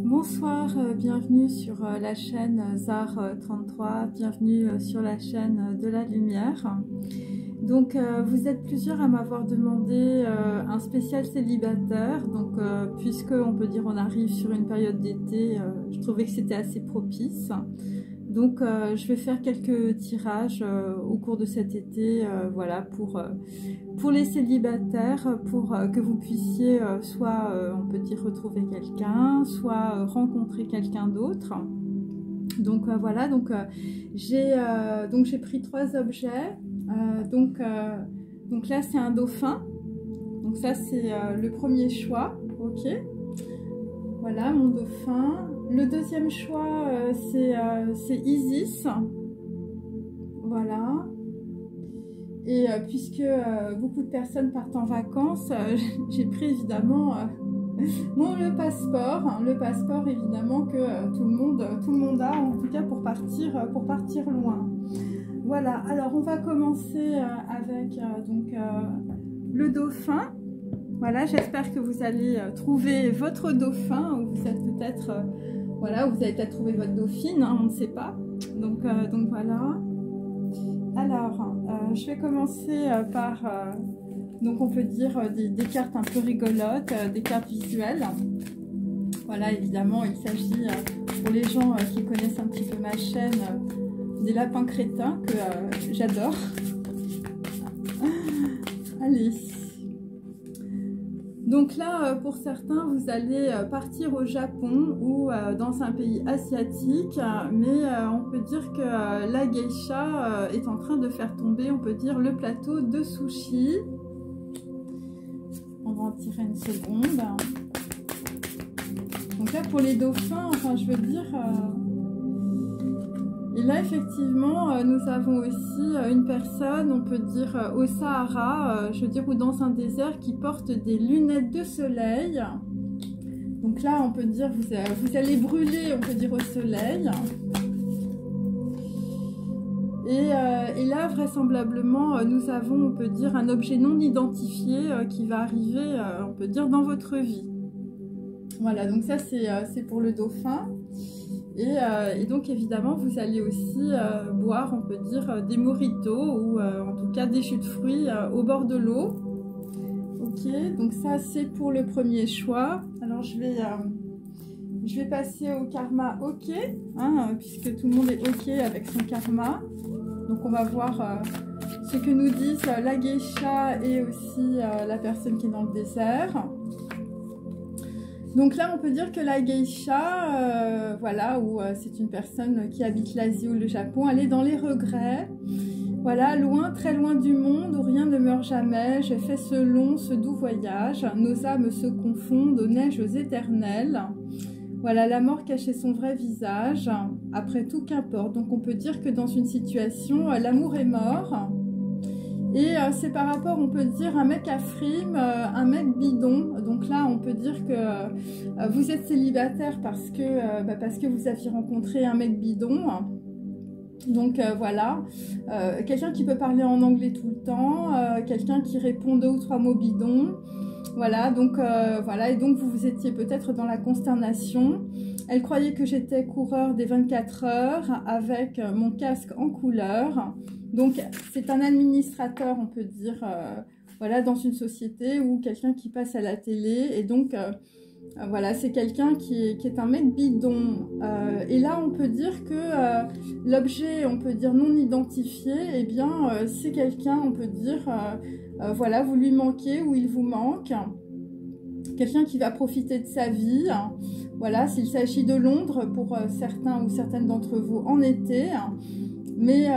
Bonsoir, bienvenue sur la chaîne Zar33, bienvenue sur la chaîne de la lumière. Donc vous êtes plusieurs à m'avoir demandé un spécial célibataire, donc puisque on peut dire on arrive sur une période d'été, je trouvais que c'était assez propice. Donc je vais faire quelques tirages au cours de cet été, voilà, pour les célibataires, pour que vous puissiez soit, on peut dire, retrouver quelqu'un, soit rencontrer quelqu'un d'autre. Donc voilà, donc j'ai pris 3 objets. Donc là c'est un dauphin. Donc ça c'est le premier choix, ok. Voilà mon dauphin. Le deuxième choix c'est Isis. Voilà. Et puisque beaucoup de personnes partent en vacances, j'ai pris évidemment le passeport. Hein, le passeport évidemment que tout le monde a, en tout cas pour partir loin. Voilà, alors on va commencer avec le dauphin. Voilà, j'espère que vous allez trouver votre dauphin, ou vous êtes peut-être, voilà, vous allez peut-être trouver votre dauphine, hein, on ne sait pas. Donc voilà. Alors, je vais commencer par, donc on peut dire des cartes un peu rigolotes, des cartes visuelles. Voilà, évidemment, il s'agit, pour les gens qui connaissent un petit peu ma chaîne, des lapins crétins que j'adore. Allez. Donc là, pour certains, vous allez partir au Japon ou dans un pays asiatique, mais on peut dire que la geisha est en train de faire tomber, on peut dire, le plateau de sushi. On va en tirer une seconde. Donc là, pour les dauphins, enfin, je veux dire... Et là, effectivement, nous avons aussi une personne, on peut dire au Sahara, je veux dire, ou dans un désert, qui porte des lunettes de soleil. Donc là, on peut dire, vous allez brûler, on peut dire, au soleil. Et là, vraisemblablement, nous avons, on peut dire, un objet non identifié qui va arriver, on peut dire, dans votre vie. Voilà, donc ça, c'est pour le dauphin. Et donc évidemment vous allez aussi boire, on peut dire, des mojitos ou en tout cas des jus de fruits au bord de l'eau. Ok, donc ça c'est pour le premier choix. Alors je vais passer au karma ok, hein, puisque tout le monde est ok avec son karma. Donc on va voir ce que nous disent la geisha et aussi la personne qui est dans le désert. Donc là, on peut dire que la geisha, voilà, où c'est une personne qui habite l'Asie ou le Japon, elle est dans les regrets. Voilà, loin, très loin du monde où rien ne meurt jamais. J'ai fait ce long, ce doux voyage. Nos âmes se confondent aux neiges éternelles. Voilà, la mort cachait son vrai visage. Après tout, qu'importe. Donc on peut dire que dans une situation, l'amour est mort. Et c'est par rapport, on peut dire, un mec à frime, un mec bidon. Donc là, on peut dire que vous êtes célibataire parce que vous aviez rencontré un mec bidon. Donc voilà, quelqu'un qui peut parler en anglais tout le temps, quelqu'un qui répond 2 ou 3 mots bidons. Voilà, donc voilà, et donc vous étiez peut-être dans la consternation. Elle croyait que j'étais coureur des 24 heures avec mon casque en couleur. Donc c'est un administrateur, on peut dire, voilà, dans une société, ou quelqu'un qui passe à la télé. Et donc voilà, c'est quelqu'un qui est un mec bidon. Et là on peut dire que l'objet, on peut dire non identifié, eh bien c'est quelqu'un, on peut dire, voilà, vous lui manquez ou il vous manque. Quelqu'un qui va profiter de sa vie. Voilà, s'il s'agit de Londres, pour certains ou certaines d'entre vous en été. Mais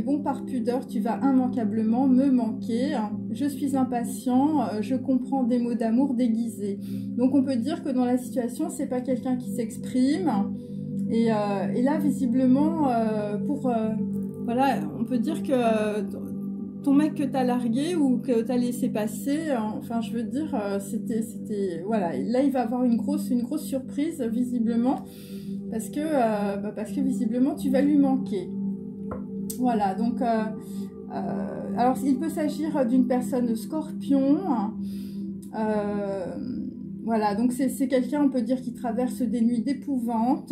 bon, par pudeur, tu vas immanquablement me manquer. Je suis impatient, je comprends des mots d'amour déguisés. Donc on peut dire que dans la situation, c'est pas quelqu'un qui s'exprime. Et là, visiblement, voilà, on peut dire que ton mec que t'as largué ou que t'as laissé passer, enfin je veux dire, c'était, voilà, là il va avoir une grosse surprise visiblement, parce que visiblement tu vas lui manquer. Voilà, donc alors il peut s'agir d'une personne scorpion, Voilà, donc c'est quelqu'un, on peut dire, qui traverse des nuits d'épouvante.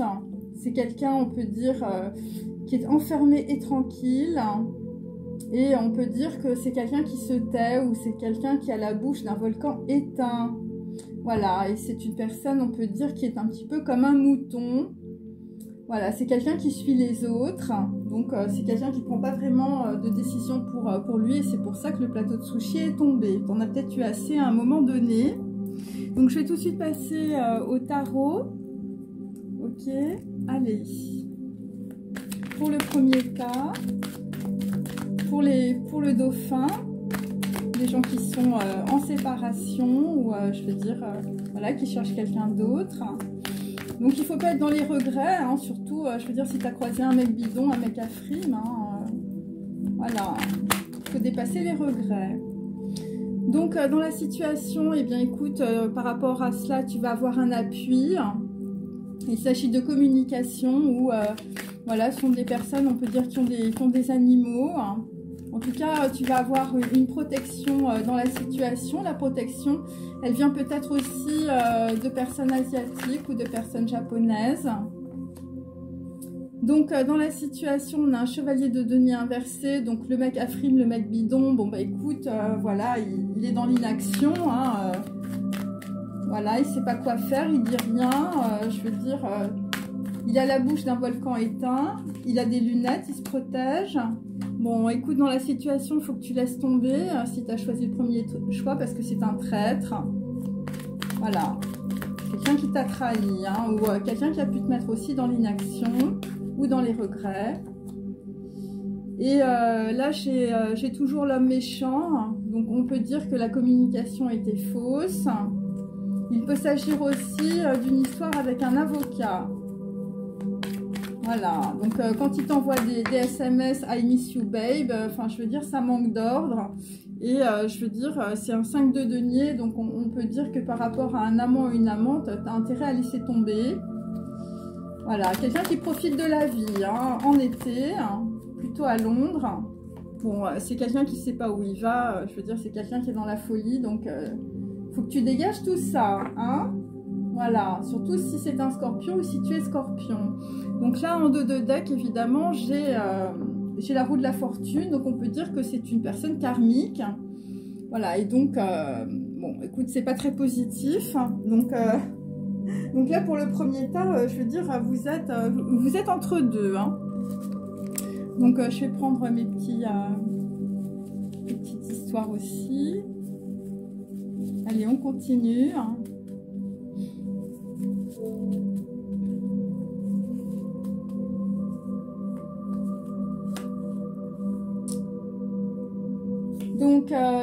C'est quelqu'un, on peut dire, qui est enfermé et tranquille. Et on peut dire que c'est quelqu'un qui se tait ou c'est quelqu'un qui a la bouche d'un volcan éteint. Voilà, et c'est une personne, on peut dire, qui est un petit peu comme un mouton. Voilà, c'est quelqu'un qui suit les autres. Donc, c'est quelqu'un qui ne prend pas vraiment de décision pour lui. Et c'est pour ça que le plateau de sushi est tombé. Tu en as peut-être eu assez à un moment donné. Donc, je vais tout de suite passer au tarot. Ok, allez. Pour le premier cas, pour le dauphin, des gens qui sont en séparation ou je veux dire, voilà, qui cherchent quelqu'un d'autre. Donc il ne faut pas être dans les regrets, hein, surtout, je veux dire, si tu as croisé un mec bidon, un mec à frime, hein, voilà, il faut dépasser les regrets. Donc dans la situation, eh bien écoute, par rapport à cela, tu vas avoir un appui. Il s'agit de communication où, voilà, ce sont des personnes, on peut dire, qui ont des animaux. En tout cas, tu vas avoir une protection dans la situation. La protection, elle vient peut-être aussi de personnes asiatiques ou de personnes japonaises. Donc, dans la situation, on a un chevalier de denier inversé. Donc, le mec à frime, le mec bidon, bon, bah écoute, voilà, il est dans l'inaction. Hein, voilà, il ne sait pas quoi faire, il dit rien. Je veux dire, il a la bouche d'un volcan éteint. Il a des lunettes, il se protège. Bon, écoute, dans la situation, il faut que tu laisses tomber si tu as choisi le premier choix parce que c'est un traître. Voilà. Quelqu'un qui t'a trahi, hein, ou quelqu'un qui a pu te mettre aussi dans l'inaction ou dans les regrets. Et là, j'ai toujours l'homme méchant. Donc, on peut dire que la communication était fausse. Il peut s'agir aussi d'une histoire avec un avocat. Voilà, donc quand il t'envoie des SMS « I miss you babe », enfin je veux dire ça manque d'ordre. Et je veux dire c'est un 5 de denier, donc on peut dire que par rapport à un amant ou une amante, tu as intérêt à laisser tomber. Voilà, quelqu'un qui profite de la vie, hein, en été, hein, plutôt à Londres. Bon, c'est quelqu'un qui ne sait pas où il va, je veux dire c'est quelqu'un qui est dans la folie, donc faut que tu dégages tout ça, hein. Voilà, surtout si c'est un scorpion ou si tu es scorpion. Donc là, en 2 de deck, évidemment, j'ai la roue de la fortune. Donc, on peut dire que c'est une personne karmique. Voilà, et donc, bon, écoute, c'est pas très positif. Donc là, pour le premier tas, je veux dire, vous êtes entre deux. Hein. Donc, je vais prendre mes petites histoires aussi. Allez, on continue. Hein.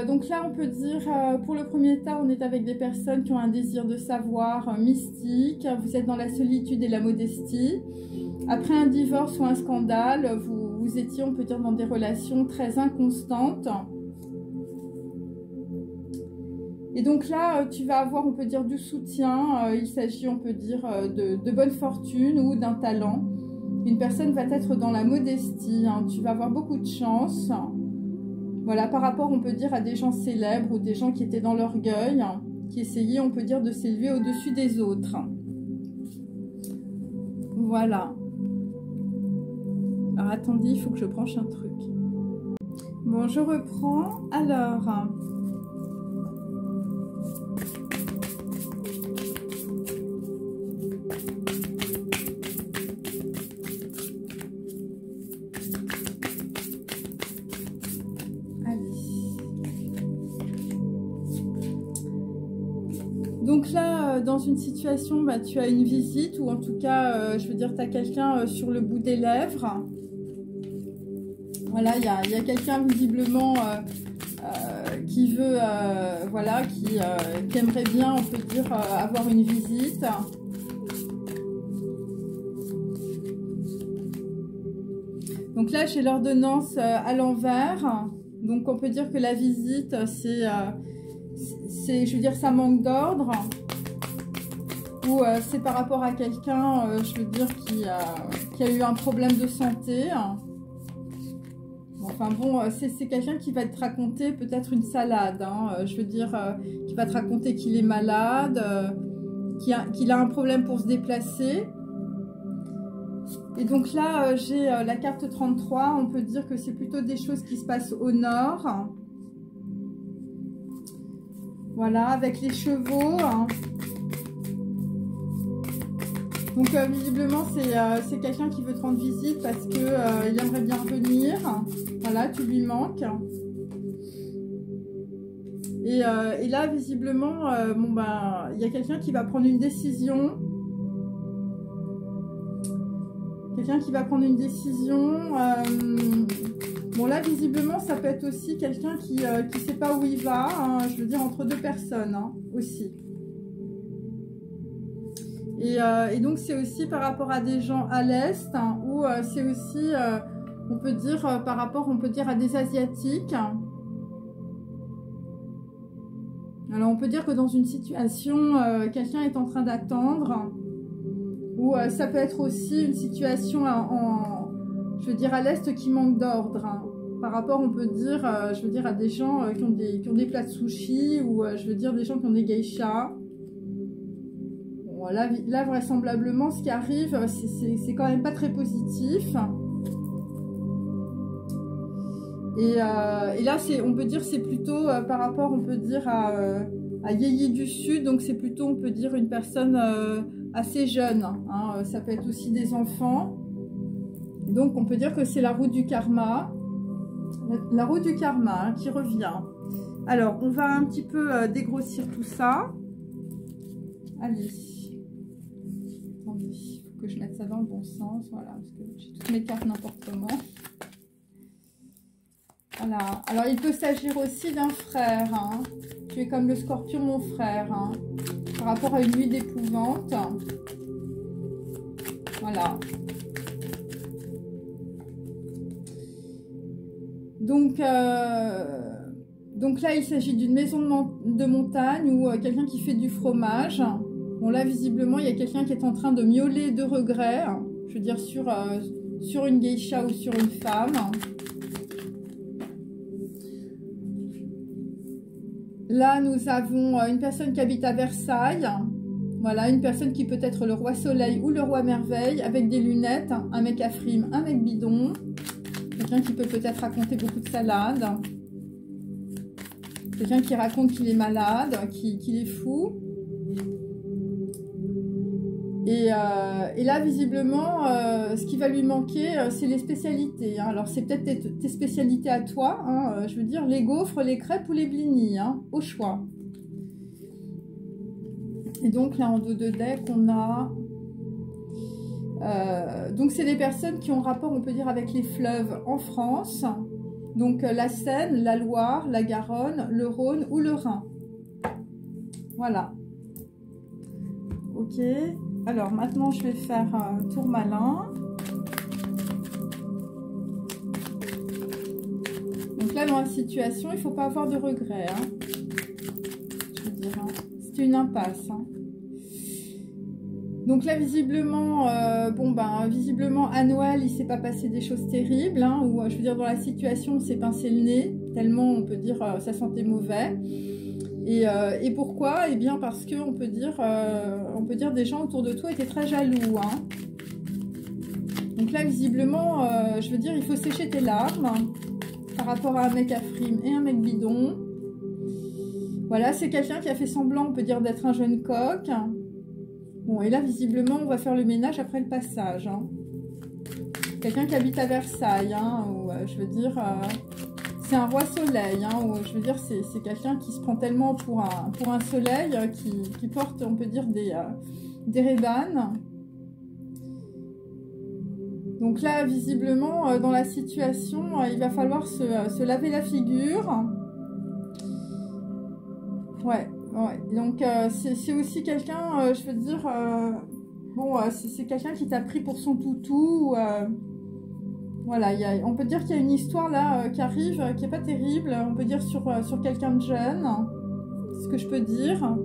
Donc là, on peut dire, pour le premier tas, on est avec des personnes qui ont un désir de savoir mystique. Vous êtes dans la solitude et la modestie. Après un divorce ou un scandale, vous étiez, on peut dire, dans des relations très inconstantes. Et donc là, tu vas avoir, on peut dire, du soutien. Il s'agit, on peut dire, de bonne fortune ou d'un talent. Une personne va être dans la modestie. Hein. Tu vas avoir beaucoup de chance. Voilà, par rapport, on peut dire, à des gens célèbres ou des gens qui étaient dans l'orgueil, hein, qui essayaient, on peut dire, de s'élever au-dessus des autres. Voilà. Alors, attendez, il faut que je branche un truc. Bon, je reprends. Alors... Donc là, dans une situation, bah, tu as une visite ou en tout cas, je veux dire, tu as quelqu'un sur le bout des lèvres. Voilà, il y a quelqu'un visiblement qui veut, voilà, qui aimerait bien, on peut dire, avoir une visite. Donc là, j'ai l'ordonnance à l'envers. Donc on peut dire que la visite, c'est, je veux dire, ça manque d'ordre. Ou c'est par rapport à quelqu'un, je veux dire, qui a eu un problème de santé. Bon, Enfin bon, c'est quelqu'un qui va te raconter peut-être une salade, hein, je veux dire, qui va te raconter qu'il est malade, qu'il a un problème pour se déplacer. Et donc là, j'ai la carte 33, on peut dire que c'est plutôt des choses qui se passent au nord. Voilà, avec les chevaux. Donc visiblement, c'est quelqu'un qui veut te rendre visite parce qu'il aimerait bien venir. Voilà, tu lui manques. Et là, visiblement, bon, ben, il y a quelqu'un qui va prendre une décision. Quelqu'un qui va prendre une décision. Bon, là, visiblement, ça peut être aussi quelqu'un qui ne sait pas où il va. Hein, je veux dire, entre deux personnes hein, aussi. Et donc, c'est aussi par rapport à des gens à l'Est, hein, ou c'est aussi, on peut dire, par rapport, on peut dire, à des Asiatiques. Alors, on peut dire que dans une situation, quelqu'un est en train d'attendre, ou ça peut être aussi une situation je veux dire, à l'Est qui manque d'ordre. Hein. Par rapport, on peut dire, je veux dire, à des gens qui ont des plats de sushi, ou je veux dire, des gens qui ont des geishas. Bon, là, vraisemblablement, ce qui arrive, c'est quand même pas très positif. Et là, on peut dire, c'est plutôt par rapport, on peut dire, à Yéyé du Sud. Donc, c'est plutôt, on peut dire, une personne assez jeune. Hein. Ça peut être aussi des enfants. Donc, on peut dire que c'est la roue du karma. La roue du karma hein, qui revient. Alors, on va un petit peu dégrossir tout ça. Allez. Attendez, il faut que je mette ça dans le bon sens. Voilà, parce que j'ai toutes mes cartes n'importe comment. Voilà. Alors, il peut s'agir aussi d'un frère. Hein. Tu es comme le scorpion, mon frère. Hein, par rapport à une nuit d'épouvante. Voilà. Donc là, il s'agit d'une maison de montagne ou quelqu'un qui fait du fromage. Bon, là, visiblement, il y a quelqu'un qui est en train de miauler de regret. Je veux dire, sur une geisha ou sur une femme. Là, nous avons une personne qui habite à Versailles. Voilà, une personne qui peut être le roi soleil ou le roi merveille avec des lunettes. Un mec à frime, un mec bidon. Quelqu'un qui peut peut-être raconter beaucoup de salades. Quelqu'un qui raconte qu'il est malade, qu'il est fou. Et là, visiblement, ce qui va lui manquer, c'est les spécialités. Hein. Alors, c'est peut-être tes spécialités à toi. Hein. Je veux dire, les gaufres, les crêpes ou les blinis, hein, au choix. Et donc, là, en dos de deck, on a... donc, c'est des personnes qui ont rapport, on peut dire, avec les fleuves en France. Donc, la Seine, la Loire, la Garonne, le Rhône ou le Rhin. Voilà. Ok. Alors, maintenant, je vais faire un tour malin. Donc là, dans la situation, il ne faut pas avoir de regrets. Hein. Je veux dire, hein. C'est une impasse. Hein. Donc là, visiblement, visiblement, à Noël, il ne s'est pas passé des choses terribles. Hein, ou, je veux dire, dans la situation, on s'est pincé le nez. Tellement, on peut dire, ça sentait mauvais. Et pourquoi? Eh bien, parce que on peut dire des gens autour de toi étaient très jaloux. Hein. Donc là, visiblement, je veux dire, il faut sécher tes larmes par rapport à un mec à frime et un mec bidon. Voilà, c'est quelqu'un qui a fait semblant, on peut dire, d'être un jeune coq. Bon, et là, visiblement, on va faire le ménage après le passage. Hein. Quelqu'un qui habite à Versailles, hein, ou, je veux dire... c'est un roi soleil, hein, où, je veux dire, c'est quelqu'un qui se prend tellement pour un soleil, qui porte, on peut dire, des rébanes. Donc là, visiblement, dans la situation, il va falloir se laver la figure. Ouais. Donc, c'est aussi quelqu'un, je veux dire, c'est quelqu'un qui t'a pris pour son toutou, voilà, on peut dire qu'il y a une histoire là qui arrive, qui n'est pas terrible. On peut dire sur quelqu'un de jeune. C'est ce que je peux dire.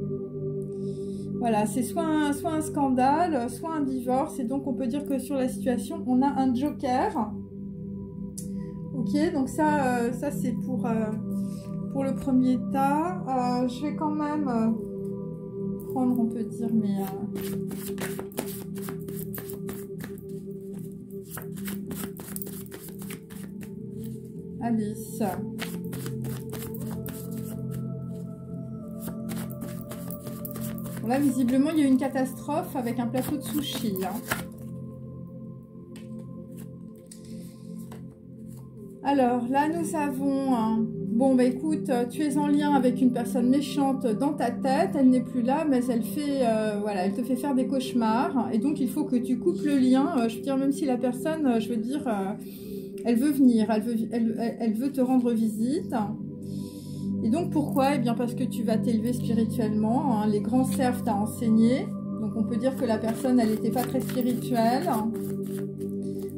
Voilà, c'est soit un scandale, soit un divorce. Et donc, on peut dire que sur la situation, on a un joker. Ok. Ok, donc ça c'est pour le premier tas. Je vais quand même prendre, on peut dire, mes... allez. Bon, là, visiblement, il y a eu une catastrophe avec un plateau de sushi. Hein. Alors, là, nous avons... bon, bah écoute, tu es en lien avec une personne méchante dans ta tête. Elle n'est plus là, mais elle fait... voilà, elle te fait faire des cauchemars. Et donc, il faut que tu coupes le lien. Je veux dire, même si la personne, je veux dire... elle veut venir, elle veut te rendre visite. Et donc pourquoi? Eh bien parce que tu vas t'élever spirituellement. Hein. Les grands cerfs t'ont enseigné. Donc on peut dire que la personne, elle n'était pas très spirituelle.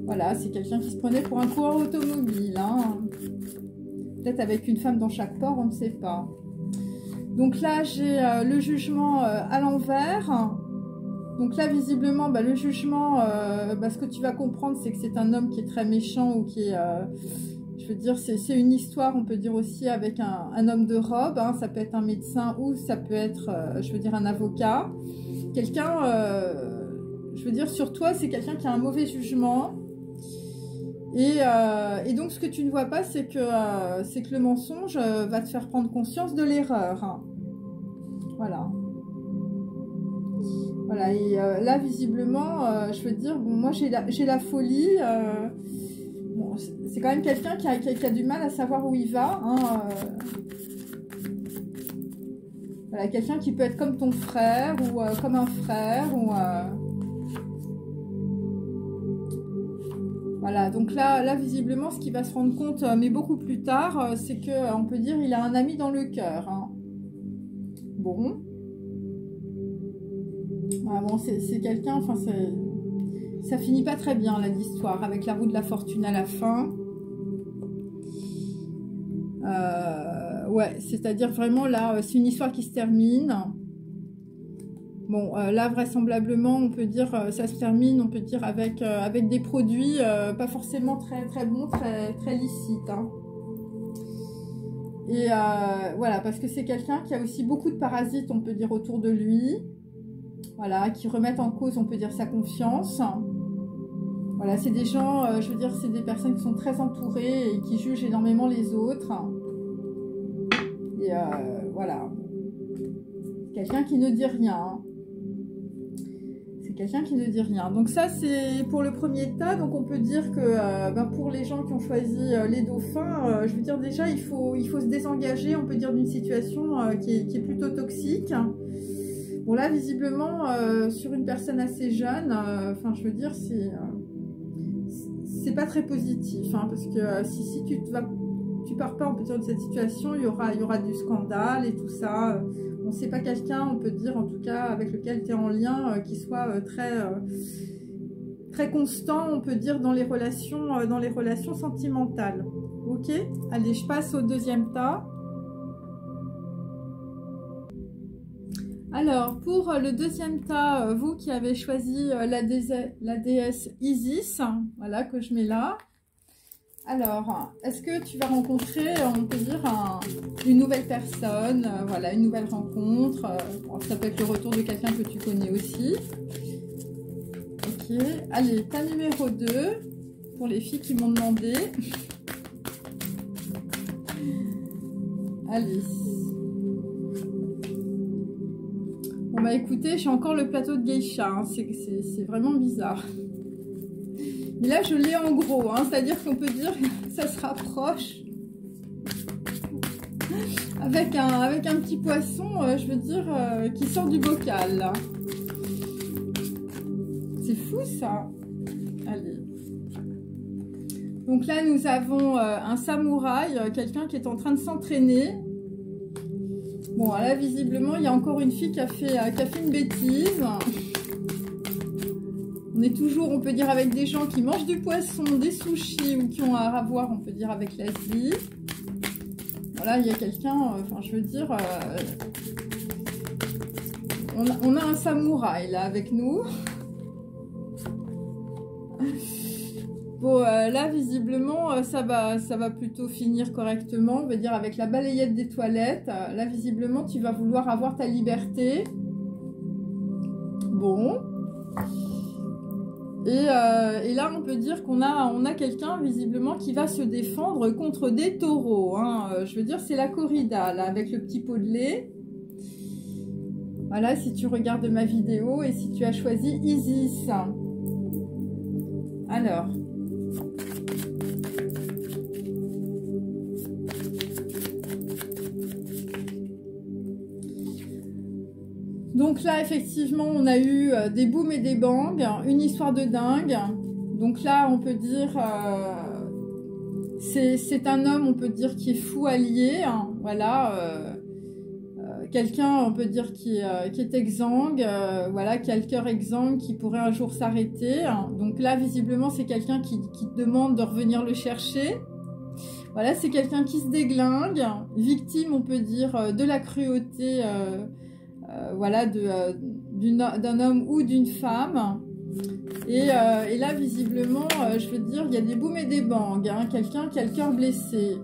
Voilà, c'est quelqu'un qui se prenait pour un coureur automobile. Hein. Peut-être avec une femme dans chaque port, on ne sait pas. Donc là, j'ai le jugement à l'envers. Donc là, visiblement, bah, le jugement, bah, ce que tu vas comprendre, c'est que c'est un homme qui est très méchant ou qui est... je veux dire, c'est une histoire, on peut dire aussi, avec un homme de robe. Hein, ça peut être un médecin ou ça peut être, je veux dire, un avocat. Quelqu'un, je veux dire, sur toi, c'est quelqu'un qui a un mauvais jugement. Et donc, ce que tu ne vois pas, c'est que le mensonge va te faire prendre conscience de l'erreur. Hein. Voilà. Voilà, et là, visiblement, je veux dire, bon, moi, j'ai la folie. Bon, c'est quand même quelqu'un qui a du mal à savoir où il va. Hein, voilà, quelqu'un qui peut être comme ton frère ou comme un frère. Ou, voilà, donc là, visiblement, ce qu'il va se rendre compte, mais beaucoup plus tard, c'est qu'on peut dire qu'il a un ami dans le cœur. Hein. Bon. Ah bon, c'est quelqu'un, enfin, ça finit pas très bien, là, l'histoire, avec la roue de la fortune à la fin. Ouais, c'est-à-dire vraiment, là, c'est une histoire qui se termine. Bon, là, vraisemblablement, on peut dire, ça se termine, on peut dire, avec des produits pas forcément très, très bons, très, très licites. Hein. Et voilà, parce que c'est quelqu'un qui a aussi beaucoup de parasites, on peut dire, autour de lui. Voilà, qui remettent en cause, on peut dire, sa confiance. Voilà, c'est des gens, je veux dire, c'est des personnes qui sont très entourées et qui jugent énormément les autres. Et voilà. Quelqu'un qui ne dit rien. C'est quelqu'un qui ne dit rien. Donc ça, c'est pour le premier tas. Donc on peut dire que ben pour les gens qui ont choisi les dauphins, je veux dire déjà, il faut se désengager, on peut dire, d'une situation qui est plutôt toxique. Bon là, visiblement, sur une personne assez jeune, enfin je veux dire, c'est pas très positif, hein, parce que si tu pars pas, on peut dire, de cette situation, il y aura du scandale et tout ça. Bon, c'est pas quelqu'un, on peut dire, en tout cas, avec lequel tu es en lien, qui soit très constant, on peut dire, dans les relations sentimentales. Ok? Allez, je passe au deuxième tas. Alors, pour le deuxième tas, vous qui avez choisi la déesse Isis, voilà, que je mets là. Alors, est-ce que tu vas rencontrer, on peut dire, une nouvelle personne, voilà, une nouvelle rencontre. Bon, ça peut être le retour de quelqu'un que tu connais aussi. Ok, allez, tas numéro 2, pour les filles qui m'ont demandé. Allez. Bon bah écoutez, j'ai encore le plateau de geisha, hein. C'est vraiment bizarre. Mais là je l'ai en gros, hein. C'est-à-dire qu'on peut dire que ça se rapproche. Avec un petit poisson, je veux dire, qui sort du bocal. Là. C'est fou ça. Allez. Donc là nous avons un samouraï, quelqu'un qui est en train de s'entraîner. Bon, là, visiblement, il y a encore une fille qui a fait une bêtise. On est toujours, on peut dire, avec des gens qui mangent du poisson, des sushis ou qui ont à voir, on peut dire, avec l'Asie. Voilà, il y a quelqu'un, enfin, je veux dire, on a un samouraï, là, avec nous. Bon, là, visiblement, ça va plutôt finir correctement. On va dire avec la balayette des toilettes. Là, visiblement, tu vas vouloir avoir ta liberté. Bon. Et là, on peut dire qu'on a quelqu'un, visiblement, qui va se défendre contre des taureaux. Hein. Je veux dire, c'est la corrida, là, avec le petit pot de lait. Voilà, si tu regardes ma vidéo et si tu as choisi Isis. Alors... Donc là, effectivement, on a eu des booms et des bangs, une histoire de dingue. Donc là, on peut dire, c'est un homme, on peut dire, qui est fou allié. Hein, voilà, quelqu'un, on peut dire, qui est exsangue, voilà, qui a le cœur exsangue, qui pourrait un jour s'arrêter. Hein. Donc là, visiblement, c'est quelqu'un qui te demande de revenir le chercher. Voilà, c'est quelqu'un qui se déglingue, victime, on peut dire, de la cruauté. Voilà, d'un homme ou d'une femme. Et là, visiblement, je veux dire, il y a des booms et des bangs. Hein, quelqu'un qui a le cœur blessé.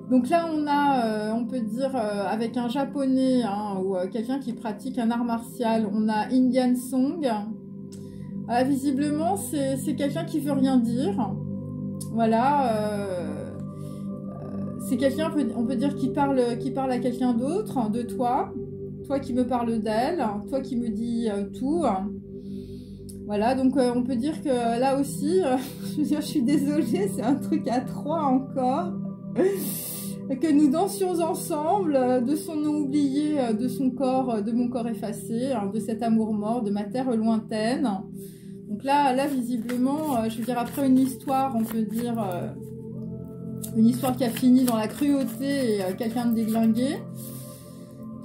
Donc là, on peut dire, avec un japonais, hein, ou quelqu'un qui pratique un art martial, on a Indian Song. Visiblement, c'est quelqu'un qui veut rien dire. Voilà. C'est quelqu'un, on peut dire, qui parle à quelqu'un d'autre, de toi. Toi qui me parles d'elle, toi qui me dis tout. Voilà, donc on peut dire que là aussi, je veux dire, je suis désolée, c'est un truc à trois encore. Que nous dansions ensemble, de son nom oublié, de son corps, de mon corps effacé, de cet amour mort, de ma terre lointaine. Donc là visiblement, je veux dire, après une histoire, on peut dire, une histoire qui a fini dans la cruauté et quelqu'un de déglingué.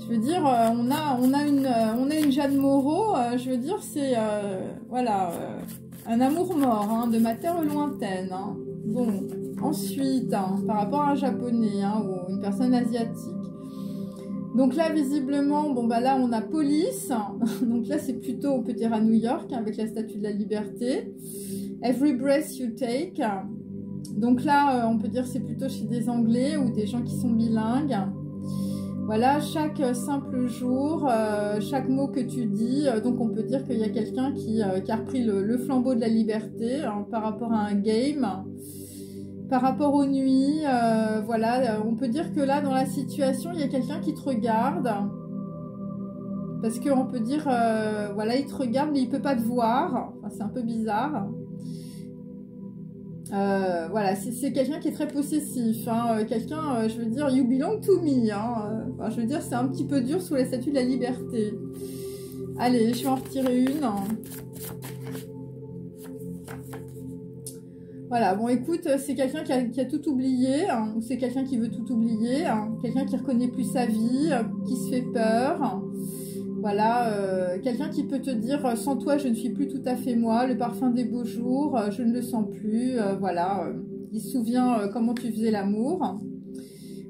Je veux dire, on a une Jeanne Moreau, je veux dire, c'est, voilà, un amour mort, hein, de ma terre lointaine. Hein. Bon, ensuite, hein, par rapport à un japonais, hein, ou une personne asiatique. Donc là, visiblement, bon, bah là, on a police. Donc là, c'est plutôt, on peut dire, à New York, hein, avec la Statue de la Liberté. Every breath you take. Donc là, on peut dire, c'est plutôt chez des Anglais ou des gens qui sont bilingues. Voilà, chaque simple jour, chaque mot que tu dis, donc on peut dire qu'il y a quelqu'un qui a repris le flambeau de la liberté, hein, par rapport à un game, par rapport aux nuits, voilà, on peut dire que là, dans la situation, il y a quelqu'un qui te regarde, parce qu'on peut dire, voilà, il te regarde, mais il ne peut pas te voir, enfin, c'est un peu bizarre. Voilà, c'est quelqu'un qui est très possessif, hein, quelqu'un, je veux dire, you belong to me, hein, enfin, je veux dire, c'est un petit peu dur sous la statue de la liberté. Allez, je vais en retirer une. Voilà, bon, écoute, c'est quelqu'un qui a tout oublié, hein, ou c'est quelqu'un qui veut tout oublier, hein, quelqu'un qui reconnaît plus sa vie, qui se fait peur. Voilà, quelqu'un qui peut te dire, sans toi, je ne suis plus tout à fait moi, le parfum des beaux jours, je ne le sens plus, voilà, il se souvient comment tu faisais l'amour.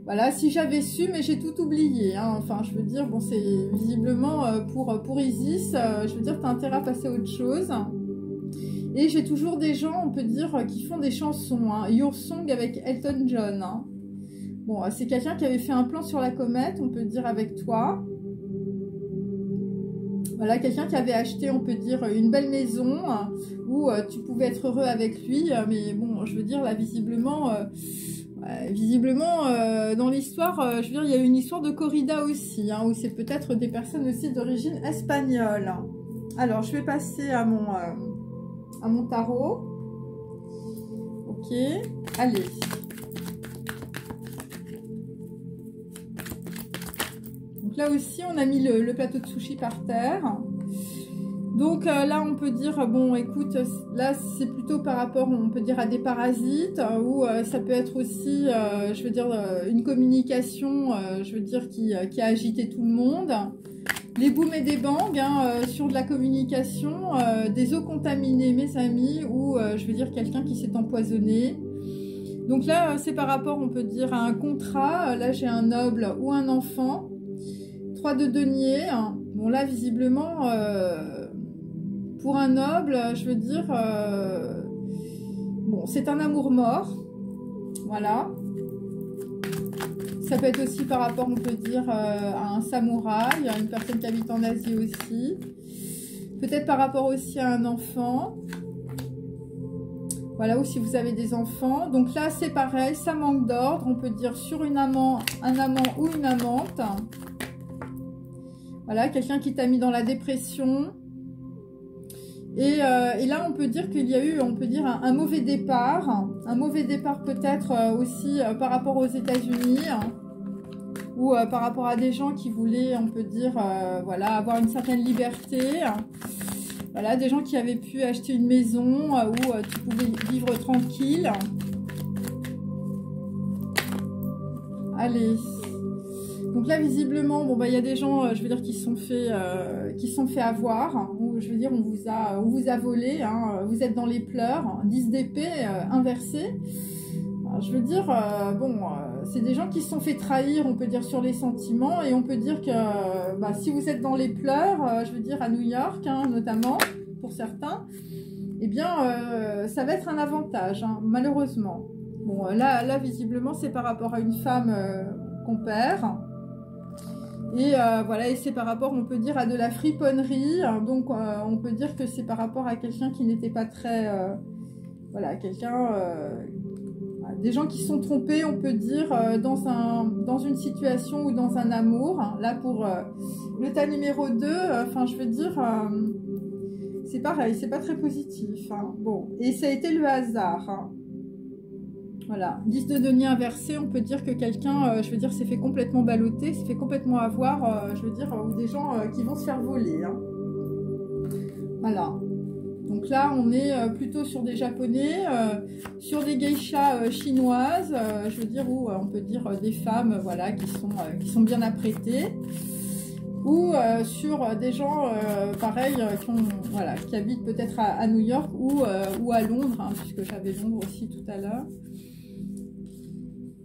Voilà, si j'avais su, mais j'ai tout oublié, hein, enfin, je veux dire, bon, c'est visiblement, pour Isis, je veux dire, tu as intérêt à passer à autre chose. Et j'ai toujours des gens, on peut dire, qui font des chansons, hein, Your Song avec Elton John. Hein. Bon, c'est quelqu'un qui avait fait un plan sur la comète, on peut dire, avec toi. Voilà, quelqu'un qui avait acheté, on peut dire, une belle maison où tu pouvais être heureux avec lui. Mais bon, je veux dire, là, visiblement, dans l'histoire, je veux dire, il y a une histoire de corrida aussi, hein, où c'est peut-être des personnes aussi d'origine espagnole. Alors, je vais passer à mon tarot. Ok, allez. Donc là aussi, on a mis le plateau de sushi par terre. Donc là, on peut dire, bon, écoute, là, c'est plutôt par rapport, on peut dire, à des parasites, ou ça peut être aussi, je veux dire, une communication, je veux dire, qui a agité tout le monde. Les booms et des bangs, hein, sur de la communication, des eaux contaminées, mes amis, ou, je veux dire, quelqu'un qui s'est empoisonné. Donc là, c'est par rapport, on peut dire, à un contrat. Là, j'ai un noble ou un enfant. 3 de denier. Bon, là, visiblement, pour un noble, je veux dire, Bon, c'est un amour mort. Voilà. Ça peut être aussi par rapport, on peut dire, à un samouraï, à une personne qui habite en Asie aussi. Peut-être par rapport aussi à un enfant. Voilà, ou si vous avez des enfants. Donc là, c'est pareil, ça manque d'ordre. On peut dire sur un amant ou une amante. Voilà, quelqu'un qui t'a mis dans la dépression. Et là, on peut dire qu'il y a eu, on peut dire, un mauvais départ. Un mauvais départ peut-être aussi par rapport aux États-Unis. Ou par rapport à des gens qui voulaient, on peut dire, voilà, avoir une certaine liberté. Voilà, des gens qui avaient pu acheter une maison où tu pouvais vivre tranquille. Allez. Donc là, visiblement, bon, bah, y a des gens, je veux dire, qui se sont fait avoir. Ou, je veux dire, on vous a volé. Hein, vous êtes dans les pleurs. 10 d'épée inversé. Je veux dire, c'est des gens qui se sont fait trahir, on peut dire, sur les sentiments. Et on peut dire que si vous êtes dans les pleurs, je veux dire, à New York, hein, notamment, pour certains, eh bien, ça va être un avantage, hein, malheureusement. Bon, là, visiblement, c'est par rapport à une femme qu'on perd. Et voilà, et c'est par rapport, on peut dire, à de la friponnerie. Donc, on peut dire que c'est par rapport à quelqu'un qui n'était pas très... voilà, quelqu'un... des gens qui se sont trompés, on peut dire, dans une situation ou dans un amour. Là, pour le tas numéro 2, enfin, je veux dire, c'est pareil, c'est pas très positif. Hein. Bon, et ça a été le hasard. Hein. Voilà, 10 de denier inversé, on peut dire que quelqu'un, je veux dire, s'est fait complètement balloter, s'est fait complètement avoir, je veux dire, ou des gens qui vont se faire voler. Hein. Voilà. Donc là, on est plutôt sur des japonais, sur des geishas chinoises, je veux dire, où on peut dire des femmes, voilà, qui sont bien apprêtées, ou sur des gens, pareil, qui habitent peut-être à New York ou à Londres, hein, puisque j'avais Londres aussi tout à l'heure.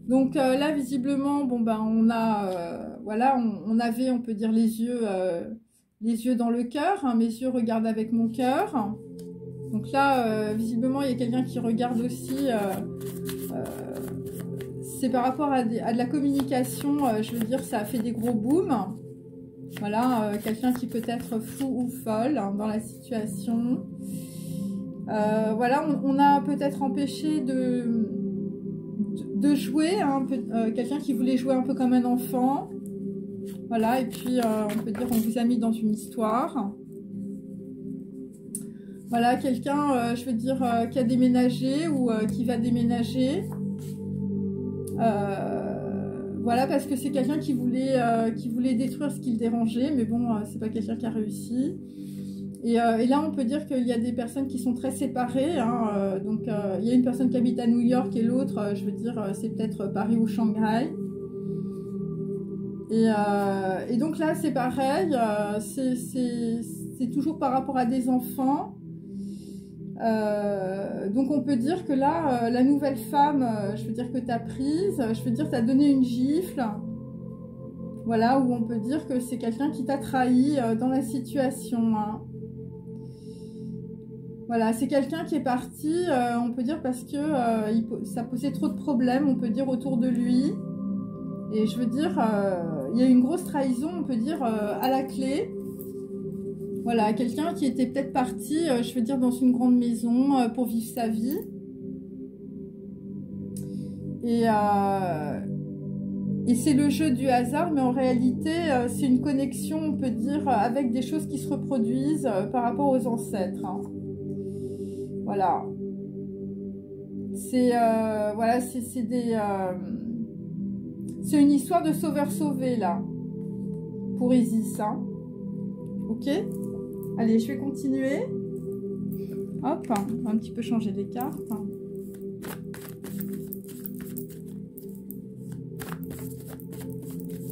Donc là, visiblement, bon ben, on a, voilà, on avait, on peut dire, les yeux dans le cœur. Hein, mes yeux regardent avec mon cœur. Donc là, visiblement, il y a quelqu'un qui regarde aussi. C'est par rapport à de la communication. Je veux dire, ça a fait des gros booms. Voilà, quelqu'un qui peut être fou ou folle hein, dans la situation. Voilà, on a peut-être empêché de jouer. Hein, quelqu'un qui voulait jouer un peu comme un enfant. Voilà, et puis on peut dire on vous a mis dans une histoire. Voilà, quelqu'un, je veux dire, qui a déménagé ou qui va déménager. Voilà, parce que c'est quelqu'un qui voulait détruire ce qui le dérangeait, mais bon, c'est pas quelqu'un qui a réussi. Et là, on peut dire qu'il y a des personnes qui sont très séparées. Hein, donc, il y a une personne qui habite à New York et l'autre, je veux dire, c'est peut-être Paris ou Shanghai. Et donc là, c'est pareil, c'est toujours par rapport à des enfants. Donc on peut dire que là, la nouvelle femme, je veux dire que tu as prise, je veux dire tu as donné une gifle. Voilà, où on peut dire que c'est quelqu'un qui t'a trahi dans la situation. Hein. Voilà, c'est quelqu'un qui est parti, on peut dire parce que ça posait trop de problèmes, on peut dire, autour de lui. Et je veux dire, il y a eu une grosse trahison, on peut dire, à la clé. Voilà, quelqu'un qui était peut-être parti, je veux dire, dans une grande maison pour vivre sa vie. Et c'est le jeu du hasard, mais en réalité, c'est une connexion, on peut dire, avec des choses qui se reproduisent par rapport aux ancêtres. Hein. Voilà. C'est voilà, c'est une histoire de sauveur-sauvé, là, pour Isis. Hein. Ok ? Allez, je vais continuer. Hop, on va un petit peu changer les cartes.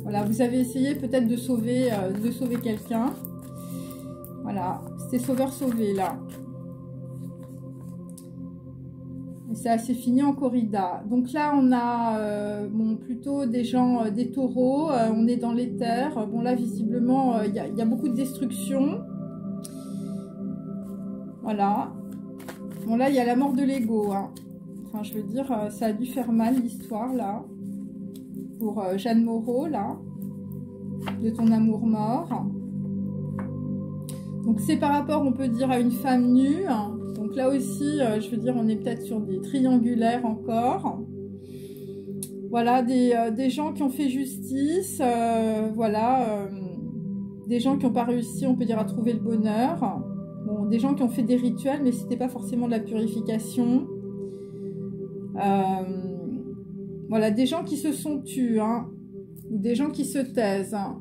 Voilà, vous avez essayé peut-être de sauver quelqu'un. Voilà, c'était sauveur-sauvé, là. Et ça s'est fini en corrida. Donc là, on a plutôt des gens, des taureaux. On est dans les terres. Bon, là, visiblement, il y a beaucoup de destruction. Voilà. Bon, là, il y a la mort de l'ego. Hein. Enfin, je veux dire, ça a dû faire mal, l'histoire, là. Pour Jeanne Moreau, là. De ton amour mort. Donc, c'est par rapport, on peut dire, à une femme nue. Hein. Donc, là aussi, je veux dire, on est peut-être sur des triangulaires encore. Voilà, des gens qui ont fait justice. Voilà, des gens qui n'ont pas réussi, on peut dire, à trouver le bonheur. Bon, des gens qui ont fait des rituels, mais c'était pas forcément de la purification. Voilà, des gens qui se sont tus, hein, ou des gens qui se taisent. Hein.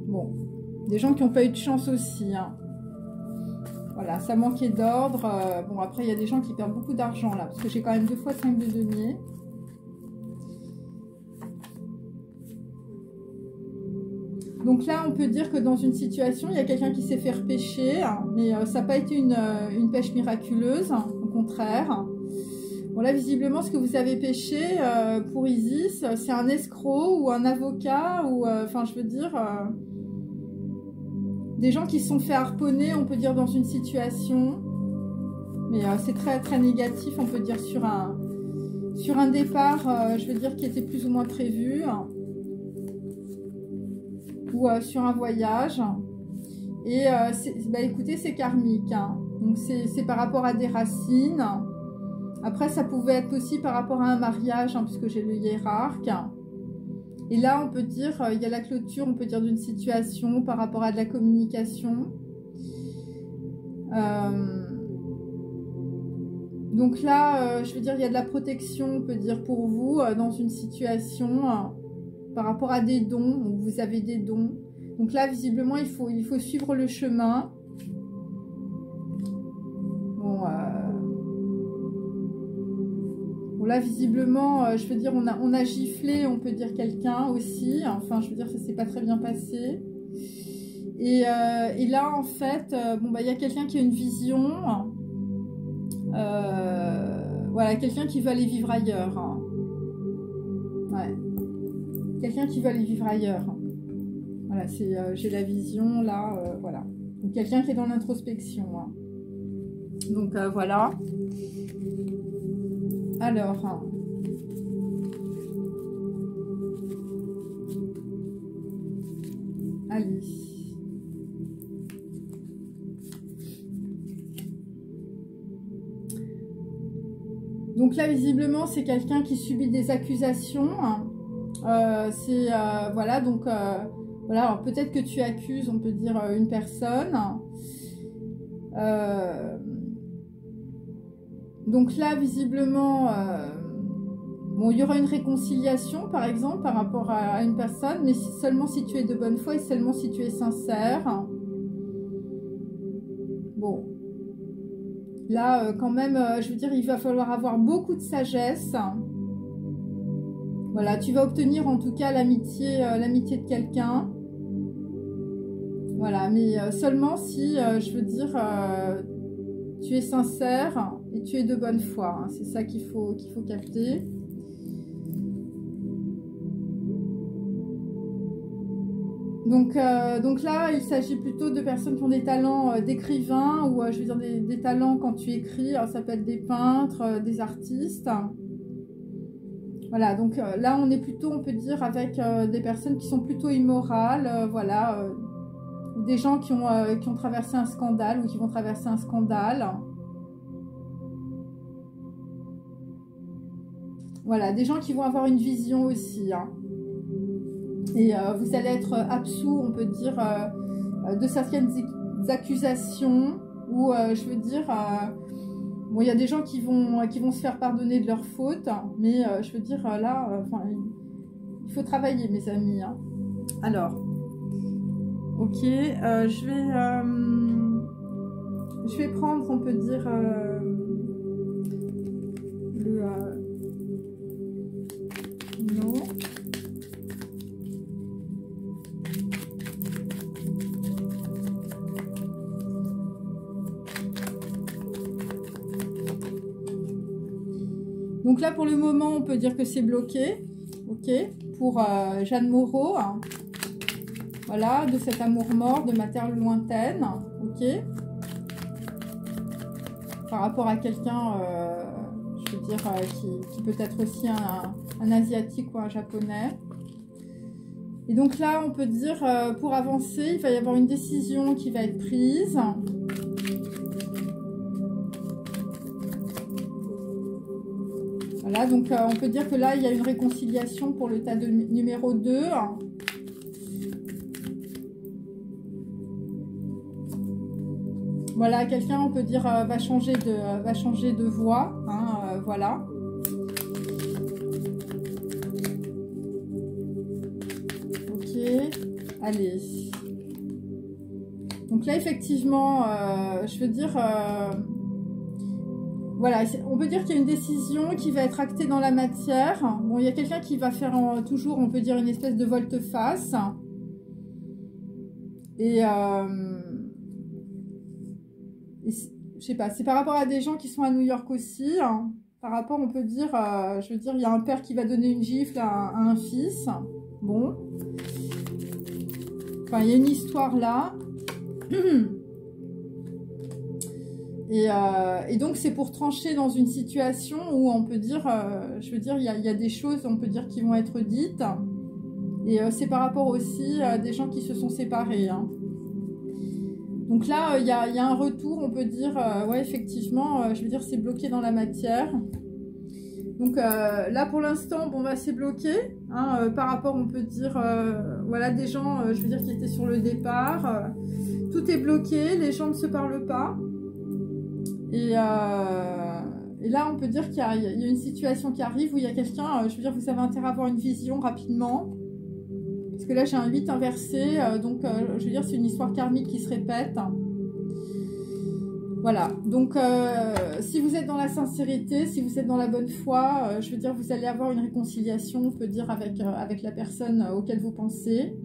Bon, des gens qui n'ont pas eu de chance aussi. Hein. Voilà, ça manquait d'ordre. Bon, après, il y a des gens qui perdent beaucoup d'argent, là, parce que j'ai quand même 2 fois 5 de denier. Donc là, on peut dire que dans une situation, il y a quelqu'un qui s'est fait repêcher, hein, mais ça n'a pas été une pêche miraculeuse, hein, au contraire. Bon là, visiblement, ce que vous avez pêché pour Isis, c'est un escroc ou un avocat, ou, enfin, je veux dire, des gens qui se sont fait harponner, on peut dire, dans une situation. Mais c'est très, très négatif, on peut dire, sur un départ, je veux dire, qui était plus ou moins prévu. Hein. Ou sur un voyage. Et bah, écoutez, c'est karmique. Hein. Donc c'est par rapport à des racines. Après, ça pouvait être aussi par rapport à un mariage, hein, puisque j'ai le hiérarque. Et là, on peut dire, il y a la clôture, on peut dire d'une situation par rapport à de la communication. Donc là, je veux dire, il y a de la protection, on peut dire, pour vous, dans une situation... par rapport à des dons, donc vous avez des dons. Donc là, visiblement, il faut suivre le chemin. Bon, bon là, visiblement, je veux dire, on a giflé, on peut dire, quelqu'un aussi. Enfin, je veux dire, ça s'est pas très bien passé. Et là, en fait, bon, bah, il y a quelqu'un qui a une vision. Voilà, quelqu'un qui veut aller vivre ailleurs. Hein. Ouais. Quelqu'un qui veut aller vivre ailleurs. Voilà, j'ai la vision là, voilà. Donc quelqu'un qui est dans l'introspection. Hein. Donc voilà. Alors. Hein. Allez. Donc là, visiblement, c'est quelqu'un qui subit des accusations. Hein. Voilà, donc voilà, alors peut-être que tu accuses, on peut dire, une personne. Donc là, visiblement, bon, il y aura une réconciliation, par exemple, par rapport à une personne, mais seulement si tu es de bonne foi et seulement si tu es sincère. Bon. Là, quand même, je veux dire, il va falloir avoir beaucoup de sagesse. Voilà, tu vas obtenir en tout cas l'amitié de quelqu'un. Voilà, mais seulement si, je veux dire, tu es sincère et tu es de bonne foi. Hein, c'est ça qu'il faut capter. Donc là, il s'agit plutôt de personnes qui ont des talents d'écrivain ou, je veux dire, des talents quand tu écris. Alors, ça peut être des peintres, des artistes. Voilà, donc là, on est plutôt, on peut dire, avec des personnes qui sont plutôt immorales, voilà, des gens qui ont traversé un scandale ou qui vont traverser un scandale. Voilà, des gens qui vont avoir une vision aussi. Hein. Et vous allez être absous, on peut dire, de certaines accusations ou, je veux dire... bon, il y a des gens qui vont se faire pardonner de leurs fautes, mais je veux dire, là, enfin, il faut travailler, mes amis. Hein. Alors, ok, je vais prendre, on peut dire, le... non. Donc là, pour le moment, on peut dire que c'est bloqué. Ok. Pour Jeanne Moreau. Hein. Voilà, de cet amour mort, de ma terre lointaine. Ok. par rapport à quelqu'un, je veux dire, qui peut être aussi un asiatique ou un japonais. Et donc là, on peut dire, pour avancer, il va y avoir une décision qui va être prise. Voilà, donc on peut dire que là, il y a une réconciliation pour le tas de numéro 2. Voilà, quelqu'un, on peut dire, va changer de voie. Hein, voilà. Allez. Donc là, effectivement, je veux dire, voilà, on peut dire qu'il y a une décision qui va être actée dans la matière. Bon, il y a quelqu'un qui va faire toujours, on peut dire, une espèce de volte-face. Et je sais pas, c'est par rapport à des gens qui sont à New York aussi. Hein. Par rapport, on peut dire, je veux dire, il y a un père qui va donner une gifle à un fils. Bon. Enfin, il y a une histoire là. Et donc, c'est pour trancher dans une situation où on peut dire, je veux dire, il y a des choses, on peut dire, qui vont être dites. Et c'est par rapport aussi à des gens qui se sont séparés. Hein. Donc là, il y a un retour, on peut dire, ouais, effectivement, je veux dire, c'est bloqué dans la matière. Donc là, pour l'instant, bon, bah, c'est bloqué. Hein, par rapport, on peut dire, voilà, des gens, je veux dire, qui étaient sur le départ. Tout est bloqué, les gens ne se parlent pas. Et là, on peut dire qu'il y a une situation qui arrive où il y a quelqu'un, je veux dire, vous avez intérêt à avoir une vision rapidement. Parce que là, j'ai un 8 inversé, donc je veux dire, c'est une histoire karmique qui se répète. Voilà, donc si vous êtes dans la sincérité, si vous êtes dans la bonne foi, je veux dire, vous allez avoir une réconciliation, on peut dire, avec la personne auquel vous pensez.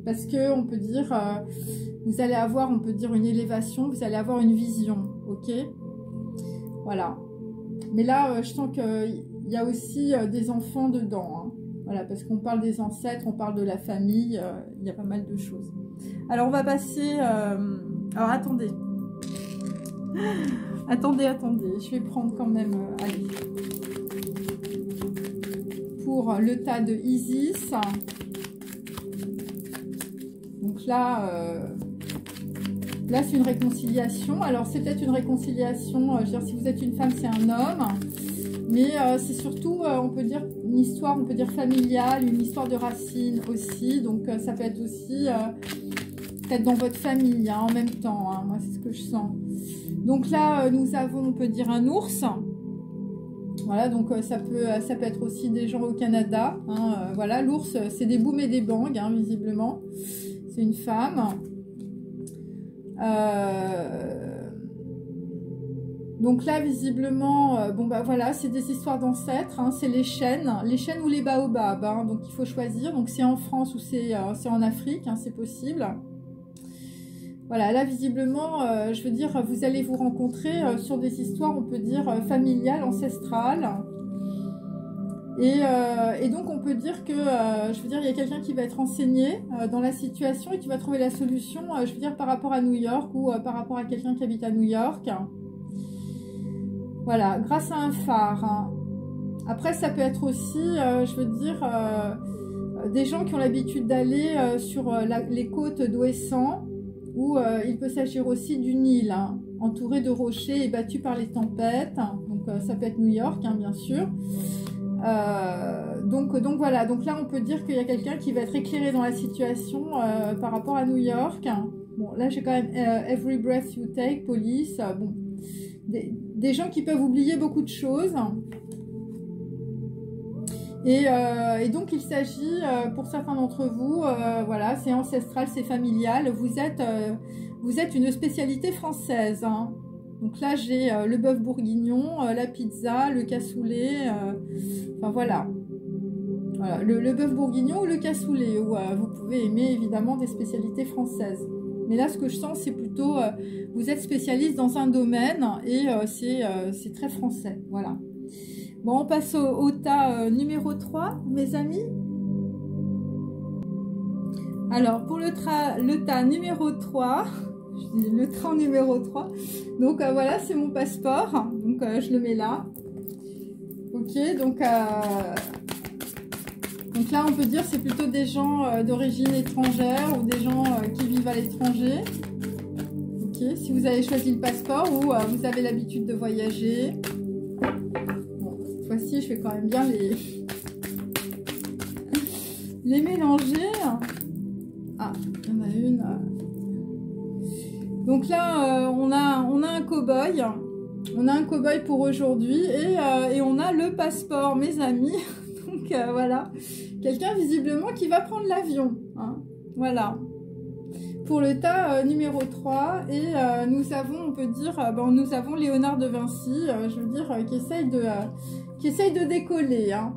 Parce que, on peut dire, vous allez avoir, on peut dire, une élévation, vous allez avoir une vision, ok? Voilà. Mais là, je sens qu'il y a aussi des enfants dedans, hein. Voilà, parce qu'on parle des ancêtres, on parle de la famille, il y a pas mal de choses. Alors, on va passer... Alors, attendez. Attendez, je vais prendre quand même... allez. Pour le tas de Isis. Donc là... Là, c'est une réconciliation. Alors, c'est peut-être une réconciliation, je veux dire, si vous êtes une femme, c'est un homme. Mais c'est surtout, on peut dire, une histoire, on peut dire familiale, une histoire de racines aussi. Donc, ça peut être aussi, peut-être dans votre famille, hein, en même temps. Hein, moi, c'est ce que je sens. Donc là, nous avons, on peut dire, un ours. Voilà, donc ça peut être aussi des gens au Canada. Hein, voilà, l'ours, c'est des booms et des bangs, hein, visiblement. C'est une femme. Donc là, visiblement, bon bah voilà, c'est des histoires d'ancêtres, hein, c'est les chênes ou les baobabs, hein, donc il faut choisir. Donc c'est en France ou c'est en Afrique, hein, c'est possible. Voilà, là visiblement, je veux dire, vous allez vous rencontrer sur des histoires, on peut dire, familiales, ancestrales. Et donc on peut dire que, je veux dire, il y a quelqu'un qui va être renseigné dans la situation et qui va trouver la solution, je veux dire, par rapport à New York ou par rapport à quelqu'un qui habite à New York. Voilà, grâce à un phare. Hein. Après, ça peut être aussi, je veux dire, des gens qui ont l'habitude d'aller sur les côtes d'Ouessant, où il peut s'agir aussi d'une île, hein, entourée de rochers et battue par les tempêtes. Donc, ça peut être New York, hein, bien sûr. Donc voilà, donc là, on peut dire qu'il y a quelqu'un qui va être éclairé dans la situation par rapport à New York. Bon, là, j'ai quand même Every Breath You Take, police, bon... Des gens qui peuvent oublier beaucoup de choses. Et donc, il s'agit, pour certains d'entre vous, voilà, c'est ancestral, c'est familial. Vous êtes une spécialité française. Hein. Donc là, j'ai le bœuf bourguignon, la pizza, le cassoulet. Enfin, voilà. Voilà, le bœuf bourguignon ou le cassoulet. Où, vous pouvez aimer, évidemment, des spécialités françaises. Mais là, ce que je sens, c'est plutôt, vous êtes spécialiste dans un domaine et c'est très français. Voilà. Bon, on passe au tas numéro 3, mes amis. Alors, pour le tas numéro 3, Je dis le train numéro 3. Donc voilà, c'est mon passeport. Donc je le mets là. Ok, donc là on peut dire c'est plutôt des gens d'origine étrangère ou des gens qui vivent à l'étranger. Ok, si vous avez choisi le passeport ou vous avez l'habitude de voyager. Bon, cette fois-ci je vais quand même bien les mélanger. Ah, il y en a une. Donc là, on a un cow-boy. On a un cow-boy pour aujourd'hui et on a le passeport, mes amis. Donc voilà, quelqu'un visiblement qui va prendre l'avion. Hein. Voilà, pour le tas numéro 3. Et nous avons, on peut dire, nous avons Léonard de Vinci, je veux dire, qui essaye de décoller. Hein.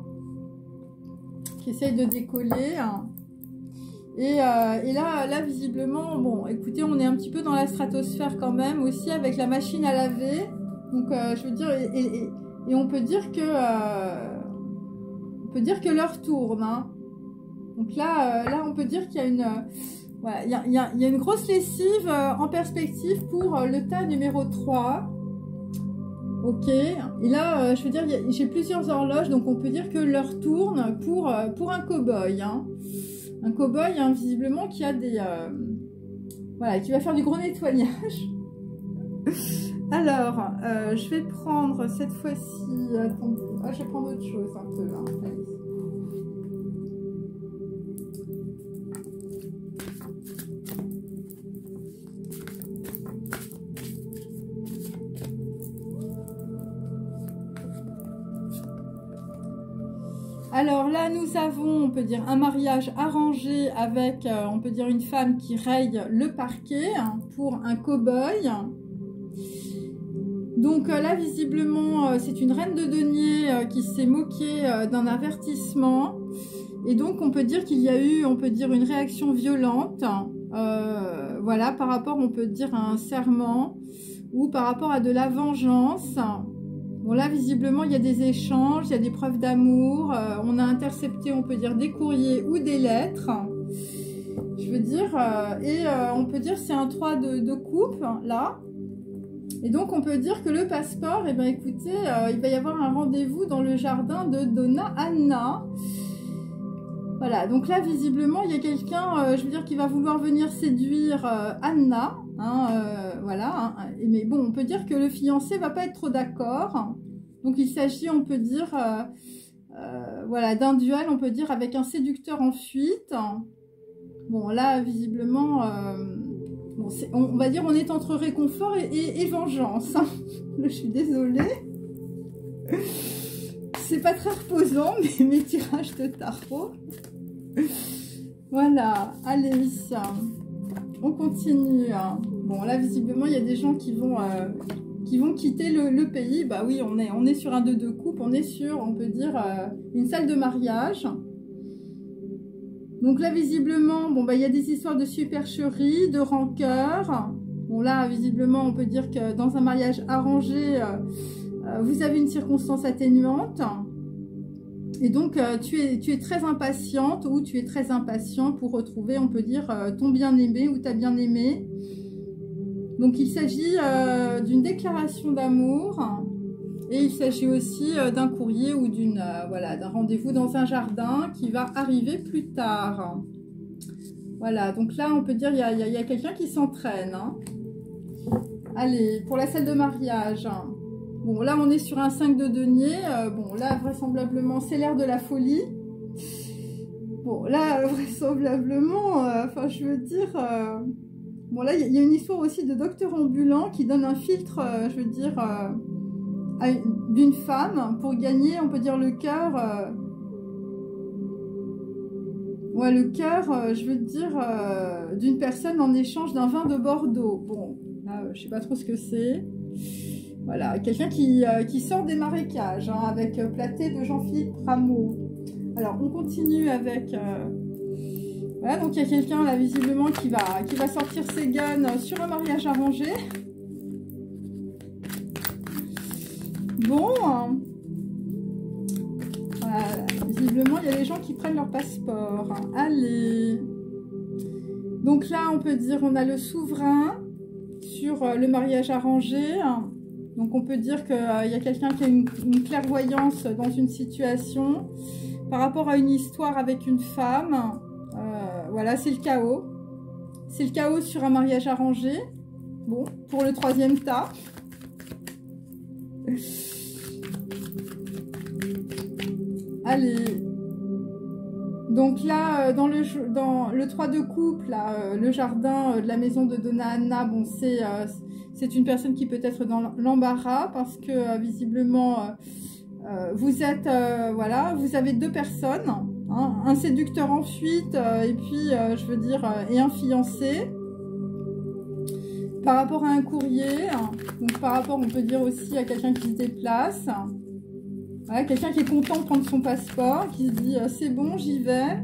Qui essaye de décoller. Hein. Et là, visiblement, bon, écoutez, on est un petit peu dans la stratosphère quand même, aussi avec la machine à laver. Donc, je veux dire, et on peut dire que l'heure tourne. Hein. Donc là, on peut dire qu'il y a une, voilà, il y a une grosse lessive en perspective pour le tas numéro 3. Ok. Et là, je veux dire, j'ai plusieurs horloges, donc on peut dire que l'heure tourne pour un cow-boy. Hein. Un cow-boy, hein, visiblement, qui a des... voilà, qui va faire du gros nettoyage. Alors, je vais prendre cette fois-ci... Attendez, je vais prendre autre chose un peu. Hein, allez. Alors là, nous avons, on peut dire, un mariage arrangé avec, on peut dire, une femme qui raye le parquet hein, pour un cow-boy. Donc là, visiblement, c'est une reine de denier qui s'est moquée d'un avertissement. Et donc, on peut dire qu'il y a eu, on peut dire, une réaction violente. Voilà, par rapport, on peut dire, à un serment ou par rapport à de la vengeance. Bon là, visiblement, il y a des échanges, il y a des preuves d'amour. On a intercepté, on peut dire, des courriers ou des lettres. Je veux dire, on peut dire c'est un 3 de coupe, là. Et donc, on peut dire que le passeport, eh bien, écoutez, il va y avoir un rendez-vous dans le jardin de Donna Anna. Voilà, donc là, visiblement, il y a quelqu'un, je veux dire, qui va vouloir venir séduire Anna. Hein, voilà, hein, mais bon, on peut dire que le fiancé va pas être trop d'accord. Donc, il s'agit, on peut dire, voilà, d'un duel, on peut dire, avec un séducteur en fuite. Bon, là, visiblement, bon, on va dire, on est entre réconfort et vengeance. Hein. Je suis désolée. C'est pas très reposant, mais mes tirages de tarot. Voilà, allez, ça. On continue. Bon, là, visiblement, il y a des gens qui vont quitter le pays. Bah oui, on est sur un 2 de coupe. On est sur, on peut dire, une salle de mariage. Donc là, visiblement, bon, bah, il y a des histoires de supercherie, de rancœur. Bon, là, visiblement, on peut dire que dans un mariage arrangé, vous avez une circonstance atténuante. Et donc, tu es très impatiente ou tu es très impatient pour retrouver, on peut dire, ton bien-aimé ou ta bien-aimée. Donc, il s'agit d'une déclaration d'amour et il s'agit aussi d'un courrier ou voilà, d'un rendez-vous dans un jardin qui va arriver plus tard. Voilà, donc là, on peut dire il y a quelqu'un qui s'entraîne. Hein. Allez, pour la salle de mariage. Bon, là, on est sur un 5 de denier. Bon, là, vraisemblablement, c'est l'ère de la folie. Bon, là, vraisemblablement, enfin, je veux dire... bon, là, il y a une histoire aussi de docteur ambulant qui donne un filtre, je veux dire, d'une femme pour gagner, on peut dire, le cœur... ouais, le cœur, je veux dire, d'une personne en échange d'un vin de Bordeaux. Bon, là, je sais pas trop ce que c'est. Voilà, quelqu'un qui sort des marécages, hein, avec Platé de Jean-Philippe Rameau. Alors, on continue avec... voilà, donc il y a quelqu'un, là, visiblement, qui va sortir ses guns sur un mariage arrangé. Bon. Voilà, visiblement, il y a des gens qui prennent leur passeport. Allez. Donc là, on peut dire, on a le souverain. sur le mariage arrangé. Donc on peut dire qu'il y a quelqu'un qui a une clairvoyance dans une situation par rapport à une histoire avec une femme. Voilà, c'est le chaos. C'est le chaos sur un mariage arrangé. Bon, pour le troisième tas. Allez. Donc là, dans le 3 de couple, là, le jardin de la maison de Donna Anna, bon, c'est une personne qui peut être dans l'embarras parce que visiblement, vous êtes, voilà, vous avez deux personnes, hein, un séducteur en fuite et puis, je veux dire, et un fiancé. Par rapport à un courrier, donc par rapport, on peut dire aussi à quelqu'un qui se déplace. Voilà, quelqu'un qui est content de prendre son passeport, qui se dit c'est bon, j'y vais.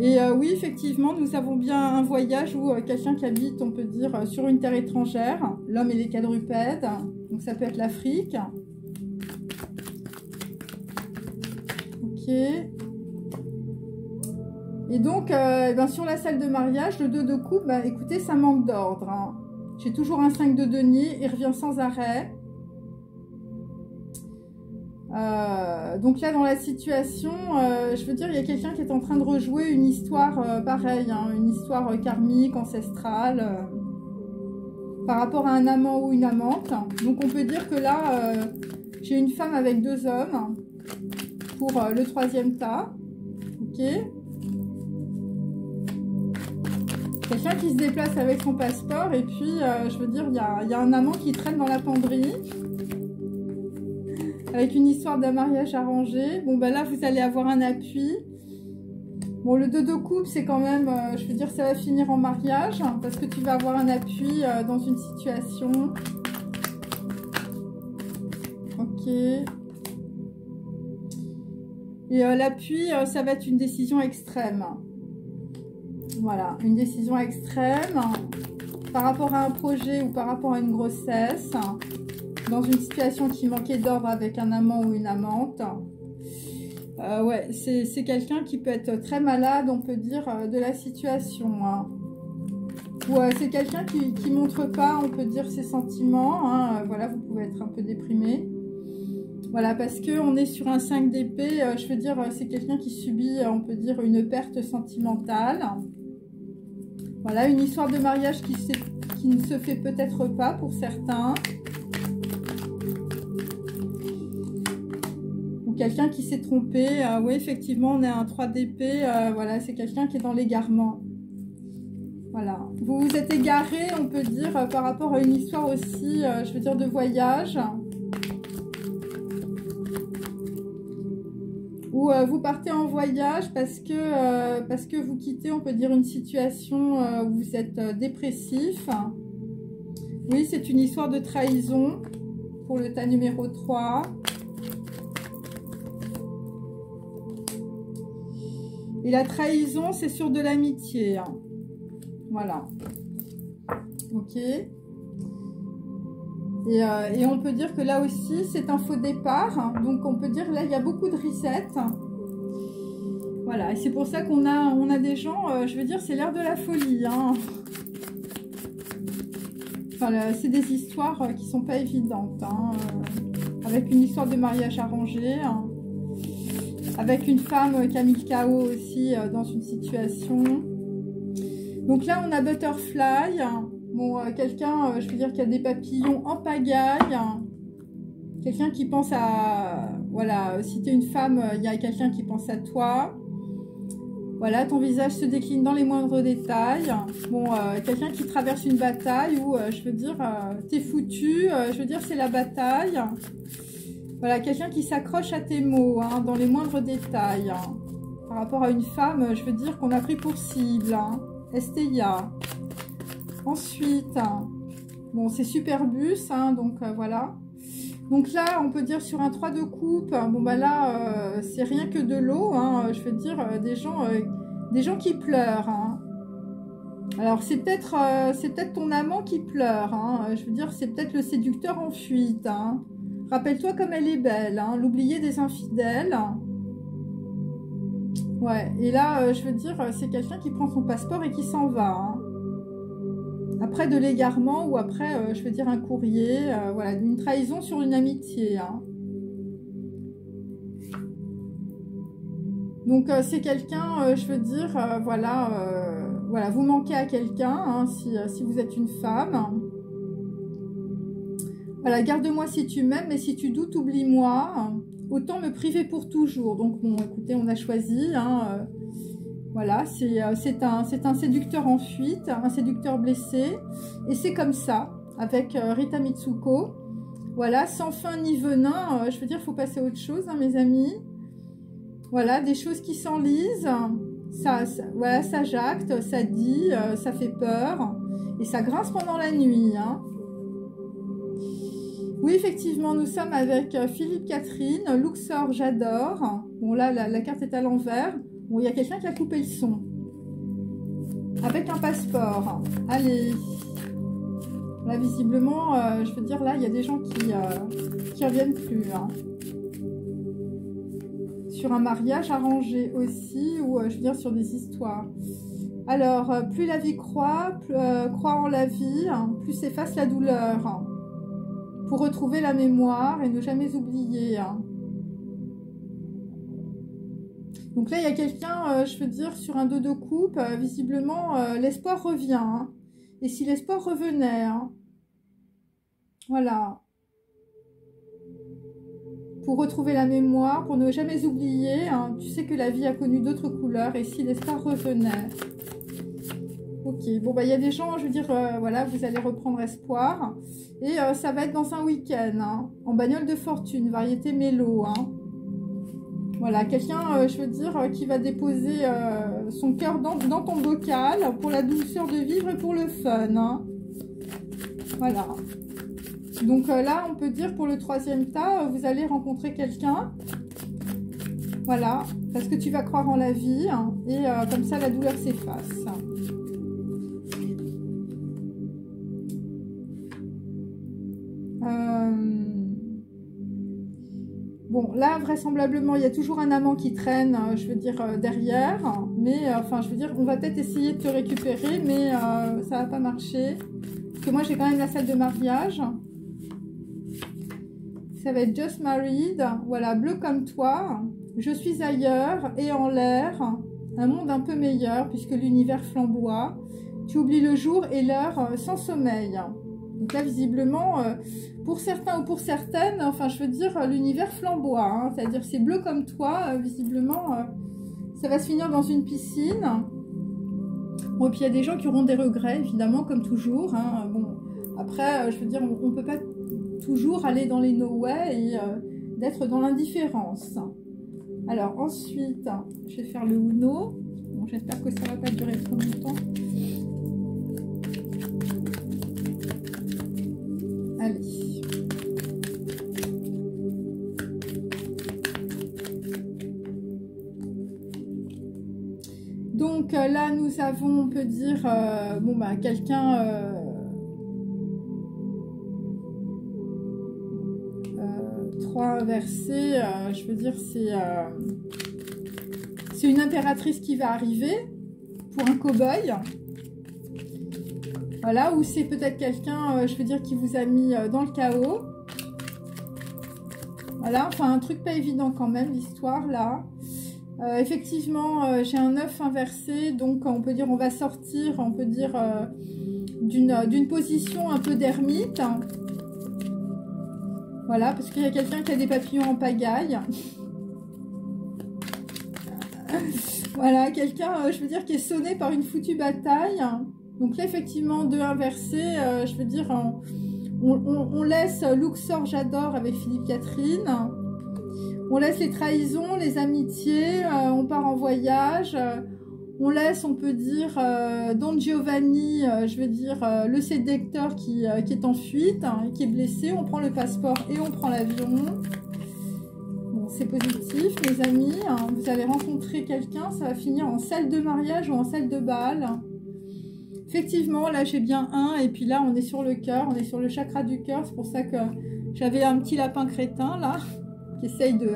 Et oui, effectivement, nous avons bien un voyage où quelqu'un qui habite, on peut dire, sur une terre étrangère, l'homme et les quadrupèdes, donc ça peut être l'Afrique. Ok. Et donc, sur la salle de mariage, le 2 de coupe, écoutez, ça manque d'ordre. Hein. J'ai toujours un 5 de denier, il revient sans arrêt. Donc là, dans la situation, je veux dire, il y a quelqu'un qui est en train de rejouer une histoire pareille, hein, une histoire karmique, ancestrale, par rapport à un amant ou une amante. Donc on peut dire que là, j'ai une femme avec deux hommes pour le troisième tas. Ok. Quelqu'un qui se déplace avec son passeport et puis, je veux dire, il y a un amant qui traîne dans la penderie. Avec une histoire d'un mariage arrangé. Bon, là, vous allez avoir un appui. Bon, le 2 de coupe, c'est quand même, je veux dire, ça va finir en mariage. Hein, parce que tu vas avoir un appui dans une situation. Ok. Et l'appui, ça va être une décision extrême. Voilà, une décision extrême par rapport à un projet ou par rapport à une grossesse. Dans une situation qui manquait d'ordre avec un amant ou une amante. Ouais, c'est quelqu'un qui peut être très malade, on peut dire, de la situation. Hein. Ou c'est quelqu'un qui montre pas, on peut dire, ses sentiments. Hein. Voilà, vous pouvez être un peu déprimé. Voilà, parce qu'on est sur un 5 d'épée, je veux dire, c'est quelqu'un qui subit, on peut dire, une perte sentimentale. Voilà, une histoire de mariage qui ne se fait peut-être pas pour certains. Quelqu'un qui s'est trompé, oui, effectivement, on a un 3 d'épée, voilà, c'est quelqu'un qui est dans l'égarement. Voilà. Vous vous êtes égaré, on peut dire, par rapport à une histoire aussi, je veux dire, de voyage. Ou vous partez en voyage parce que vous quittez, on peut dire, une situation où vous êtes dépressif. Oui, c'est une histoire de trahison pour le tas numéro 3. Et la trahison, c'est sur de l'amitié. Hein. Voilà. Ok. Et on peut dire que là aussi, c'est un faux départ. Hein. Donc, on peut dire là, il y a beaucoup de reset. Voilà. Et c'est pour ça qu'on a des gens, je veux dire, c'est l'ère de la folie. Hein. Enfin, c'est des histoires qui sont pas évidentes. Hein. Avec une histoire de mariage arrangé. Hein. Avec une femme qui a mis le chaos aussi dans une situation. Donc là, on a Butterfly. Bon, quelqu'un, je veux dire, qui a des papillons en pagaille. Quelqu'un qui pense à... Voilà, si tu es une femme, il y a quelqu'un qui pense à toi. Voilà, ton visage se décline dans les moindres détails. Bon, quelqu'un qui traverse une bataille où, je veux dire, t'es foutu. Je veux dire, c'est la bataille. Voilà, quelqu'un qui s'accroche à tes mots, hein, dans les moindres détails. Hein. Par rapport à une femme, je veux dire, qu'on a pris pour cible. Hein. Estéia. Ensuite, hein, bon, c'est Superbus, hein, donc voilà. Donc là, on peut dire sur un 3 de coupe, bon, là, c'est rien que de l'eau, hein, je veux dire, des gens qui pleurent. Hein. Alors, c'est peut-être ton amant qui pleure, hein, je veux dire, c'est peut-être le séducteur en fuite, hein. Rappelle-toi comme elle est belle, hein, l'oubliée des infidèles. Ouais, et là, je veux dire, c'est quelqu'un qui prend son passeport et qui s'en va. Hein. après de l'égarement ou après, je veux dire, un courrier, voilà, d'une trahison sur une amitié. Hein. Donc, c'est quelqu'un, je veux dire, voilà, vous manquez à quelqu'un, hein, si vous êtes une femme. Voilà, garde-moi si tu m'aimes, mais si tu doutes, oublie-moi. Autant me priver pour toujours. Donc, bon, écoutez, on a choisi, hein, voilà, c'est un séducteur en fuite, un séducteur blessé. Et c'est comme ça, avec Rita Mitsuko. Voilà, sans fin ni venin, je veux dire, il faut passer à autre chose, hein, mes amis. Voilà, des choses qui s'enlisent, voilà, ça jacte, ça dit, ça fait peur. Et ça grince pendant la nuit, hein. Oui, effectivement, nous sommes avec Philippe Catherine, Luxor, j'adore. Bon, là, la carte est à l'envers. Bon, il y a quelqu'un qui a coupé le son. Avec un passeport. Allez. Là, visiblement, je veux dire, là, il y a des gens qui reviennent plus. Hein. Sur un mariage arrangé aussi, ou je veux dire, sur des histoires. Alors, plus la vie croît en la vie, plus s'efface la douleur. Pour retrouver la mémoire et ne jamais oublier. Hein. Donc là, il y a quelqu'un, je veux dire, sur un 2 de coupe, visiblement, l'espoir revient. Hein. Et si l'espoir revenait, hein, voilà. Pour retrouver la mémoire, pour ne jamais oublier, hein, tu sais que la vie a connu d'autres couleurs, et si l'espoir revenait. Ok, bon, bah, il y a des gens, je veux dire, voilà, vous allez reprendre espoir. Et ça va être dans un week-end, hein, en bagnole de fortune, variété mélo. Hein. Voilà, quelqu'un, je veux dire, qui va déposer son cœur dans ton bocal pour la douceur de vivre et pour le fun. Hein. Voilà. Donc là, on peut dire pour le 3e tas, vous allez rencontrer quelqu'un. Voilà, parce que tu vas croire en la vie. Hein, et comme ça, la douleur s'efface. Bon, là, vraisemblablement, il y a toujours un amant qui traîne, je veux dire, derrière. Mais, enfin, je veux dire, on va peut-être essayer de te récupérer, mais ça va pas marcher. Parce que moi, j'ai quand même la salle de mariage. Ça va être Just Married. Voilà, bleu comme toi. Je suis ailleurs et en l'air. Un monde un peu meilleur, puisque l'univers flamboie. Tu oublies le jour et l'heure sans sommeil. Donc là, visiblement, pour certains ou pour certaines, enfin, je veux dire, l'univers flamboie. Hein, c'est-à-dire, c'est bleu comme toi, visiblement, ça va se finir dans une piscine. Bon, et puis, il y a des gens qui auront des regrets, évidemment, comme toujours. Hein, bon, après, je veux dire, on ne peut pas toujours aller dans les no-way et d'être dans l'indifférence. Alors, ensuite, je vais faire le Uno. Bon, j'espère que ça ne va pas durer trop longtemps. Allez. Donc là, nous avons, on peut dire, bon, bah, quelqu'un... 3 inversés, je veux dire, c'est une impératrice qui va arriver pour un cow-boy. Voilà, ou c'est peut-être quelqu'un, je veux dire, qui vous a mis dans le chaos. Voilà, enfin, un truc pas évident quand même, l'histoire, là. Effectivement, j'ai un 9 inversé, donc on peut dire, on va sortir, on peut dire, d'une position un peu d'ermite. Voilà, parce qu'il y a quelqu'un qui a des papillons en pagaille. Voilà, quelqu'un, je veux dire, qui est sonné par une foutue bataille. Donc là, effectivement, 2 inversés, je veux dire, on laisse Luxor, j'adore, avec Philippe Catherine. On laisse les trahisons, les amitiés, on part en voyage. On laisse, on peut dire, Don Giovanni, je veux dire, le séducteur qui est en fuite, hein, qui est blessé. On prend le passeport et on prend l'avion. Bon, c'est positif, mes amis. Hein, vous allez rencontrer quelqu'un, ça va finir en salle de mariage ou en salle de bal. Effectivement, là, j'ai bien 1. Et puis là, on est sur le cœur, on est sur le chakra du cœur. C'est pour ça que j'avais un petit lapin crétin, là, qui essaye de...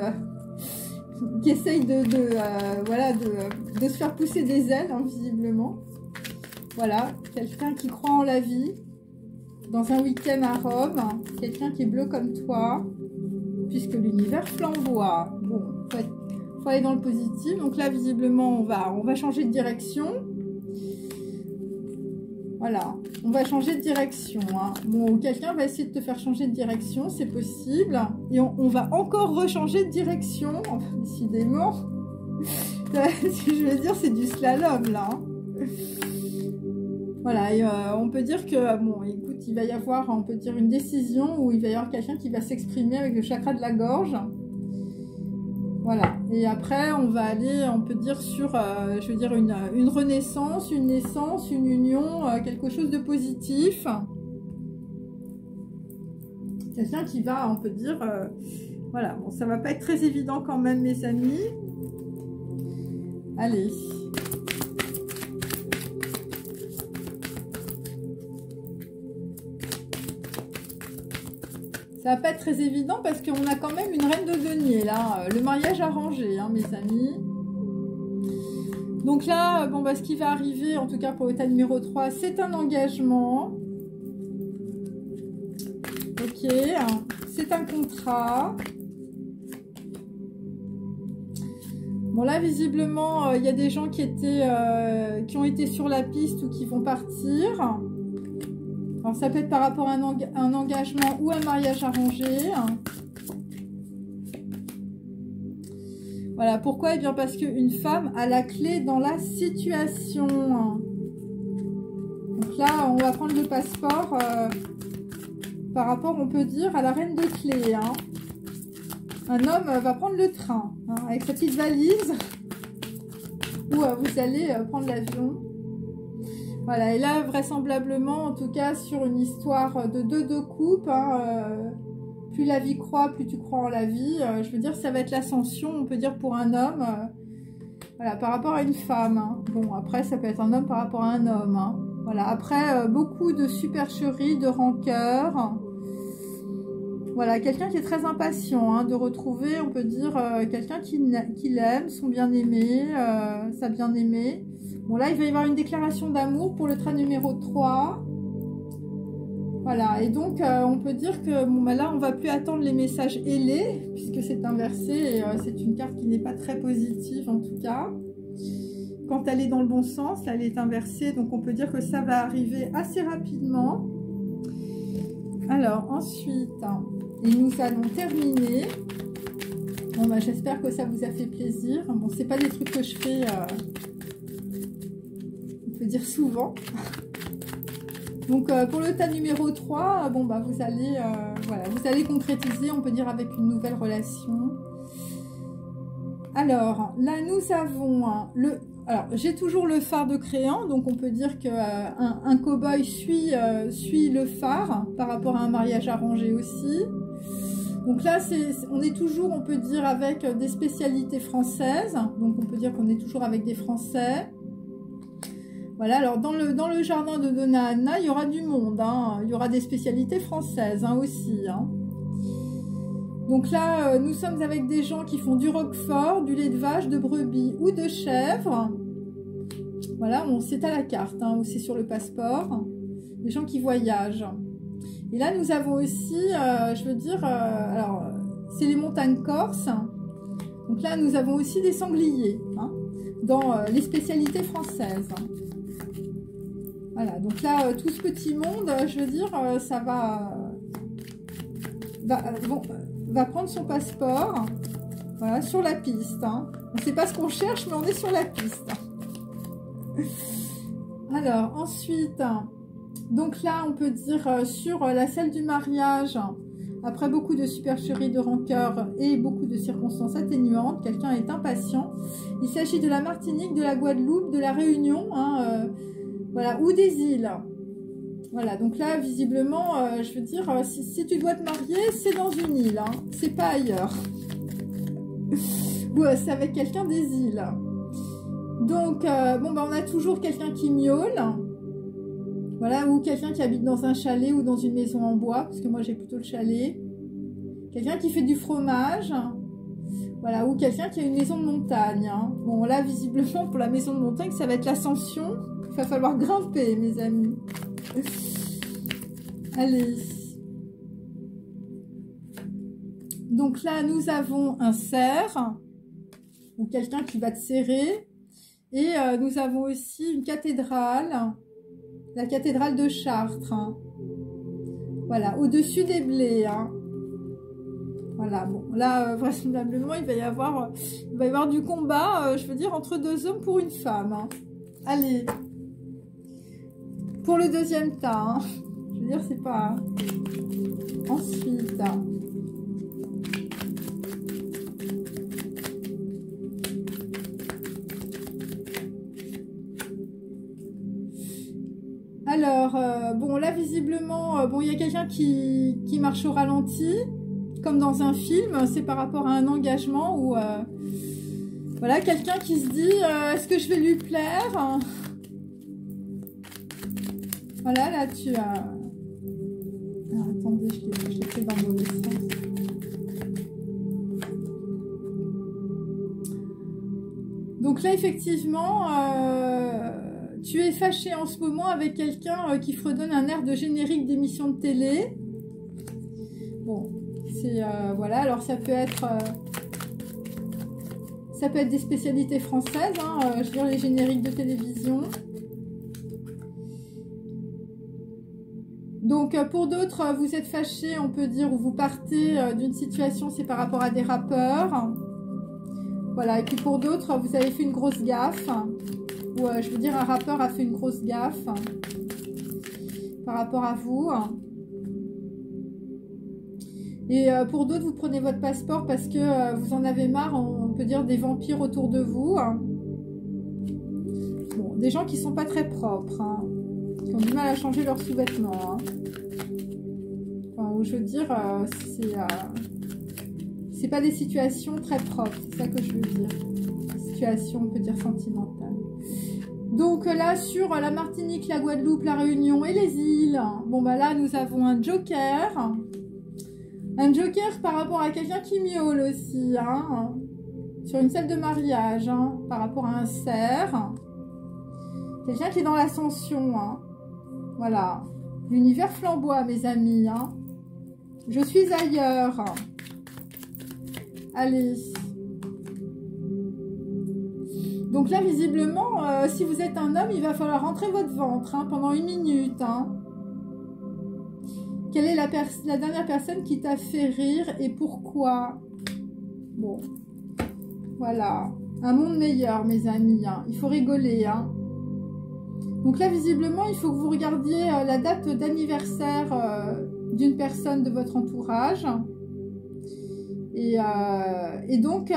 voilà, de se faire pousser des ailes, hein, visiblement. Voilà, quelqu'un qui croit en la vie, dans un week-end à Rome, quelqu'un qui est bleu comme toi, puisque l'univers flamboie. Bon, faut aller dans le positif. Donc là, visiblement, on va changer de direction. Voilà, on va changer de direction. Hein. Bon, quelqu'un va essayer de te faire changer de direction, c'est possible. Et on va encore rechanger de direction. Enfin, décidément. Ce que je veux dire, c'est du slalom, là. Voilà, et on peut dire que, bon, écoute, il va y avoir, on peut dire, une décision où il va y avoir quelqu'un qui va s'exprimer avec le chakra de la gorge. Voilà, et après, on va aller, on peut dire, sur, je veux dire, une renaissance, une naissance, une union, quelque chose de positif. Quelqu'un qui va, on peut dire, voilà, bon, ça va pas être très évident quand même, mes amis. Allez. Ça va pas être très évident parce qu'on a quand même une reine de denier, là. Le mariage arrangé, hein, mes amis. Donc là, bon, bah, ce qui va arriver, en tout cas pour l'état numéro 3, c'est un engagement. Ok. C'est un contrat. Bon, là, visiblement, il y a des gens qui ont été sur la piste ou qui vont partir. Alors, ça peut être par rapport à un engagement ou un mariage arrangé. Voilà, pourquoi? Eh bien, parce qu'une femme a la clé dans la situation. Donc là, on va prendre le passeport par rapport, on peut dire, à la reine de clés. Hein. Un homme va prendre le train hein, avec sa petite valise. Ou vous allez prendre l'avion. Voilà, et là, vraisemblablement, en tout cas, sur une histoire de deux coupes, hein, plus la vie croît, plus tu crois en la vie. Je veux dire, ça va être l'ascension, on peut dire, pour un homme, voilà, par rapport à une femme. Hein. Bon, après, ça peut être un homme par rapport à un homme. Hein. Voilà, après, beaucoup de supercherie, de rancœur. Voilà, quelqu'un qui est très impatient hein, de retrouver, on peut dire, quelqu'un qui l'aime, son bien-aimé, sa bien-aimée. Bon, là, il va y avoir une déclaration d'amour pour le train numéro 3. Voilà, et donc, on peut dire que, bon, bah là, on ne va plus attendre les messages ailés, puisque c'est inversé, et c'est une carte qui n'est pas très positive, en tout cas. Quand elle est dans le bon sens, là, elle est inversée, donc on peut dire que ça va arriver assez rapidement. Alors, ensuite, et nous allons terminer. Bon, bah, j'espère que ça vous a fait plaisir. Bon, c'est pas des trucs que je fais... dire souvent. Donc pour le tas numéro 3, bon bah vous allez voilà, vous allez concrétiser, on peut dire avec une nouvelle relation. Alors là nous avons alors j'ai toujours le phare de créant, donc on peut dire que un cow-boy suit le phare par rapport à un mariage arrangé aussi. Donc là on est toujours, on peut dire, avec des spécialités françaises, donc on peut dire qu'on est toujours avec des Français. Voilà, alors dans le jardin de Donna Anna, il y aura du monde, hein. Il y aura des spécialités françaises hein, aussi. Hein. Donc là, nous sommes avec des gens qui font du roquefort, du lait de vache, de brebis ou de chèvre. Voilà, bon, c'est à la carte, hein, ou c'est sur le passeport. Des gens qui voyagent. Et là, nous avons aussi, je veux dire, alors, c'est les montagnes corses. Donc là, nous avons aussi des sangliers, hein, dans les spécialités françaises. Voilà, donc là, tout ce petit monde, je veux dire, ça va prendre son passeport, voilà, sur la piste. Hein. On ne sait pas ce qu'on cherche, mais on est sur la piste. Alors, ensuite, donc là, on peut dire sur la salle du mariage, après beaucoup de supercherie, de rancœur et beaucoup de circonstances atténuantes, quelqu'un est impatient. Il s'agit de la Martinique, de la Guadeloupe, de la Réunion, hein, voilà, ou des îles. Voilà, donc là, visiblement, je veux dire, si tu dois te marier, c'est dans une île, hein, c'est pas ailleurs. Ou c'est avec quelqu'un des îles. Donc, bon, bah, on a toujours quelqu'un qui miaule. Voilà, ou quelqu'un qui habite dans un chalet ou dans une maison en bois, parce que moi, j'ai plutôt le chalet. Quelqu'un qui fait du fromage. Voilà, ou quelqu'un qui a une maison de montagne. Hein. Bon, là, visiblement, pour la maison de montagne, ça va être l'ascension. Il va falloir grimper, mes amis. Allez. Donc là, nous avons un cerf, ou quelqu'un qui va te serrer. Et nous avons aussi une cathédrale, la cathédrale de Chartres. Hein. Voilà, au-dessus des blés. Hein. Voilà, bon, là, vraisemblablement, il va y avoir du combat, je veux dire, entre deux hommes pour une femme. Hein. Allez, pour le deuxième tas, hein. Je veux dire, c'est pas... Ensuite... Alors, bon, là, visiblement, bon, il y a quelqu'un qui marche au ralenti, comme dans un film. C'est par rapport à un engagement où, voilà, quelqu'un qui se dit, est-ce que je vais lui plaire? Voilà, là, tu as... Alors, attendez, je l'ai fait dans le mauvais sens. Donc là, effectivement... tu es fâché en ce moment avec quelqu'un qui fredonne un air de générique d'émission de télé. Bon, c'est... voilà, alors ça peut être des spécialités françaises, hein, je veux dire les génériques de télévision. Donc pour d'autres, vous êtes fâché, on peut dire, ou vous partez d'une situation, c'est par rapport à des rappeurs. Voilà, et puis pour d'autres, vous avez fait une grosse gaffe. Ou je veux dire, un rappeur a fait une grosse gaffe par rapport à vous. Et pour d'autres, vous prenez votre passeport parce que vous en avez marre, on peut dire, des vampires autour de vous. Bon, des gens qui sont pas très propres, hein, qui ont du mal à changer leurs sous-vêtements. Hein. Enfin, je veux dire, c'est pas des situations très propres, c'est ça que je veux dire. Situation, on peut dire, sentimentale. Donc là, sur la Martinique, la Guadeloupe, la Réunion et les îles, bon bah là, nous avons un joker. Un joker par rapport à quelqu'un qui miaule aussi, hein, sur une scène de mariage, hein, par rapport à un cerf. Quelqu'un qui est dans l'ascension, hein. Voilà. L'univers flamboie, mes amis, hein. Je suis ailleurs. Allez. Donc là, visiblement, si vous êtes un homme, il va falloir rentrer votre ventre, hein, pendant 1 minute. Hein. Quelle est la dernière personne qui t'a fait rire et pourquoi? Bon, voilà. Un monde meilleur, mes amis. Hein. Il faut rigoler. Hein. Donc là, visiblement, il faut que vous regardiez la date d'anniversaire d'une personne de votre entourage. Et donc,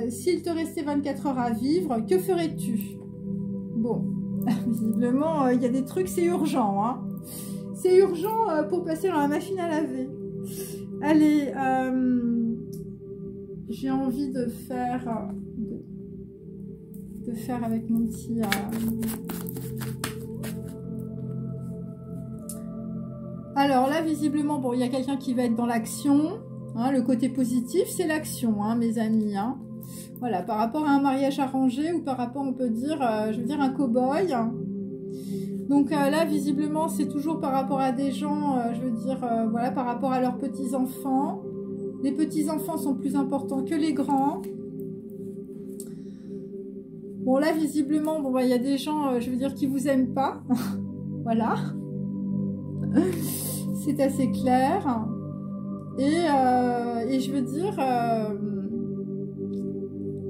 s'il te restait 24 heures à vivre, que ferais-tu? Bon, visiblement, il y a des trucs, c'est urgent. Hein. C'est urgent pour passer dans la machine à laver. Allez, j'ai envie de faire, avec mon petit... Alors là, visiblement, bon, il y a quelqu'un qui va être dans l'action. Hein, le côté positif, c'est l'action, hein, mes amis. Hein. Voilà, par rapport à un mariage arrangé ou par rapport, on peut dire, je veux dire, un cow-boy. Donc là, visiblement, c'est toujours par rapport à des gens, je veux dire, voilà, par rapport à leurs petits-enfants. Les petits-enfants sont plus importants que les grands. Bon, là, visiblement, bon, bah, y a des gens, je veux dire, qui vous aiment pas. Voilà. C'est assez clair. Et je veux dire,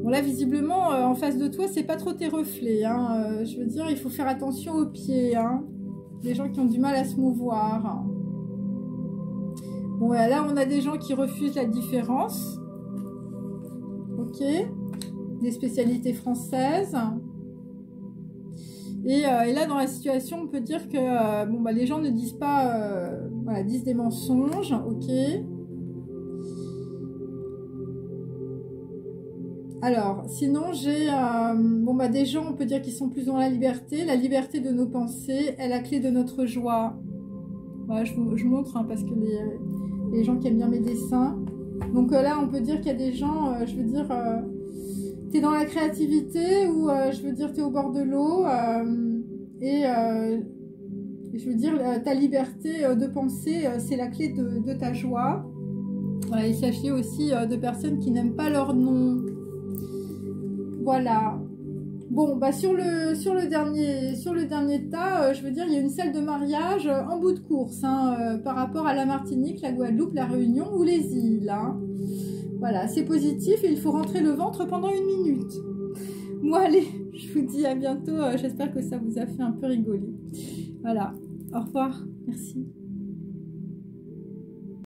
bon là visiblement en face de toi c'est pas trop tes reflets, hein, je veux dire il faut faire attention aux pieds, hein, des gens qui ont du mal à se mouvoir. Bon là on a des gens qui refusent la différence, ok, des spécialités françaises. Et là dans la situation on peut dire que bon bah les gens ne disent pas, voilà, disent des mensonges, ok. Alors, sinon, j'ai bon, bah, des gens, on peut dire, qui sont plus dans la liberté de nos pensées est la clé de notre joie. Voilà, je montre, hein, parce que les gens qui aiment bien mes dessins. Donc là, on peut dire qu'il y a des gens, je veux dire, tu es dans la créativité ou je veux dire, tu es au bord de l'eau Et je veux dire, ta liberté de penser, c'est la clé de ta joie. Voilà, il s'agit aussi de personnes qui n'aiment pas leur nom. Voilà. Bon, bah sur le dernier tas, je veux dire, il y a une salle de mariage en bout de course, hein, par rapport à la Martinique, la Guadeloupe, la Réunion ou les îles. Hein. Voilà, c'est positif et il faut rentrer le ventre pendant 1 minute. Bon, allez, je vous dis à bientôt. J'espère que ça vous a fait un peu rigoler. Voilà, au revoir, merci.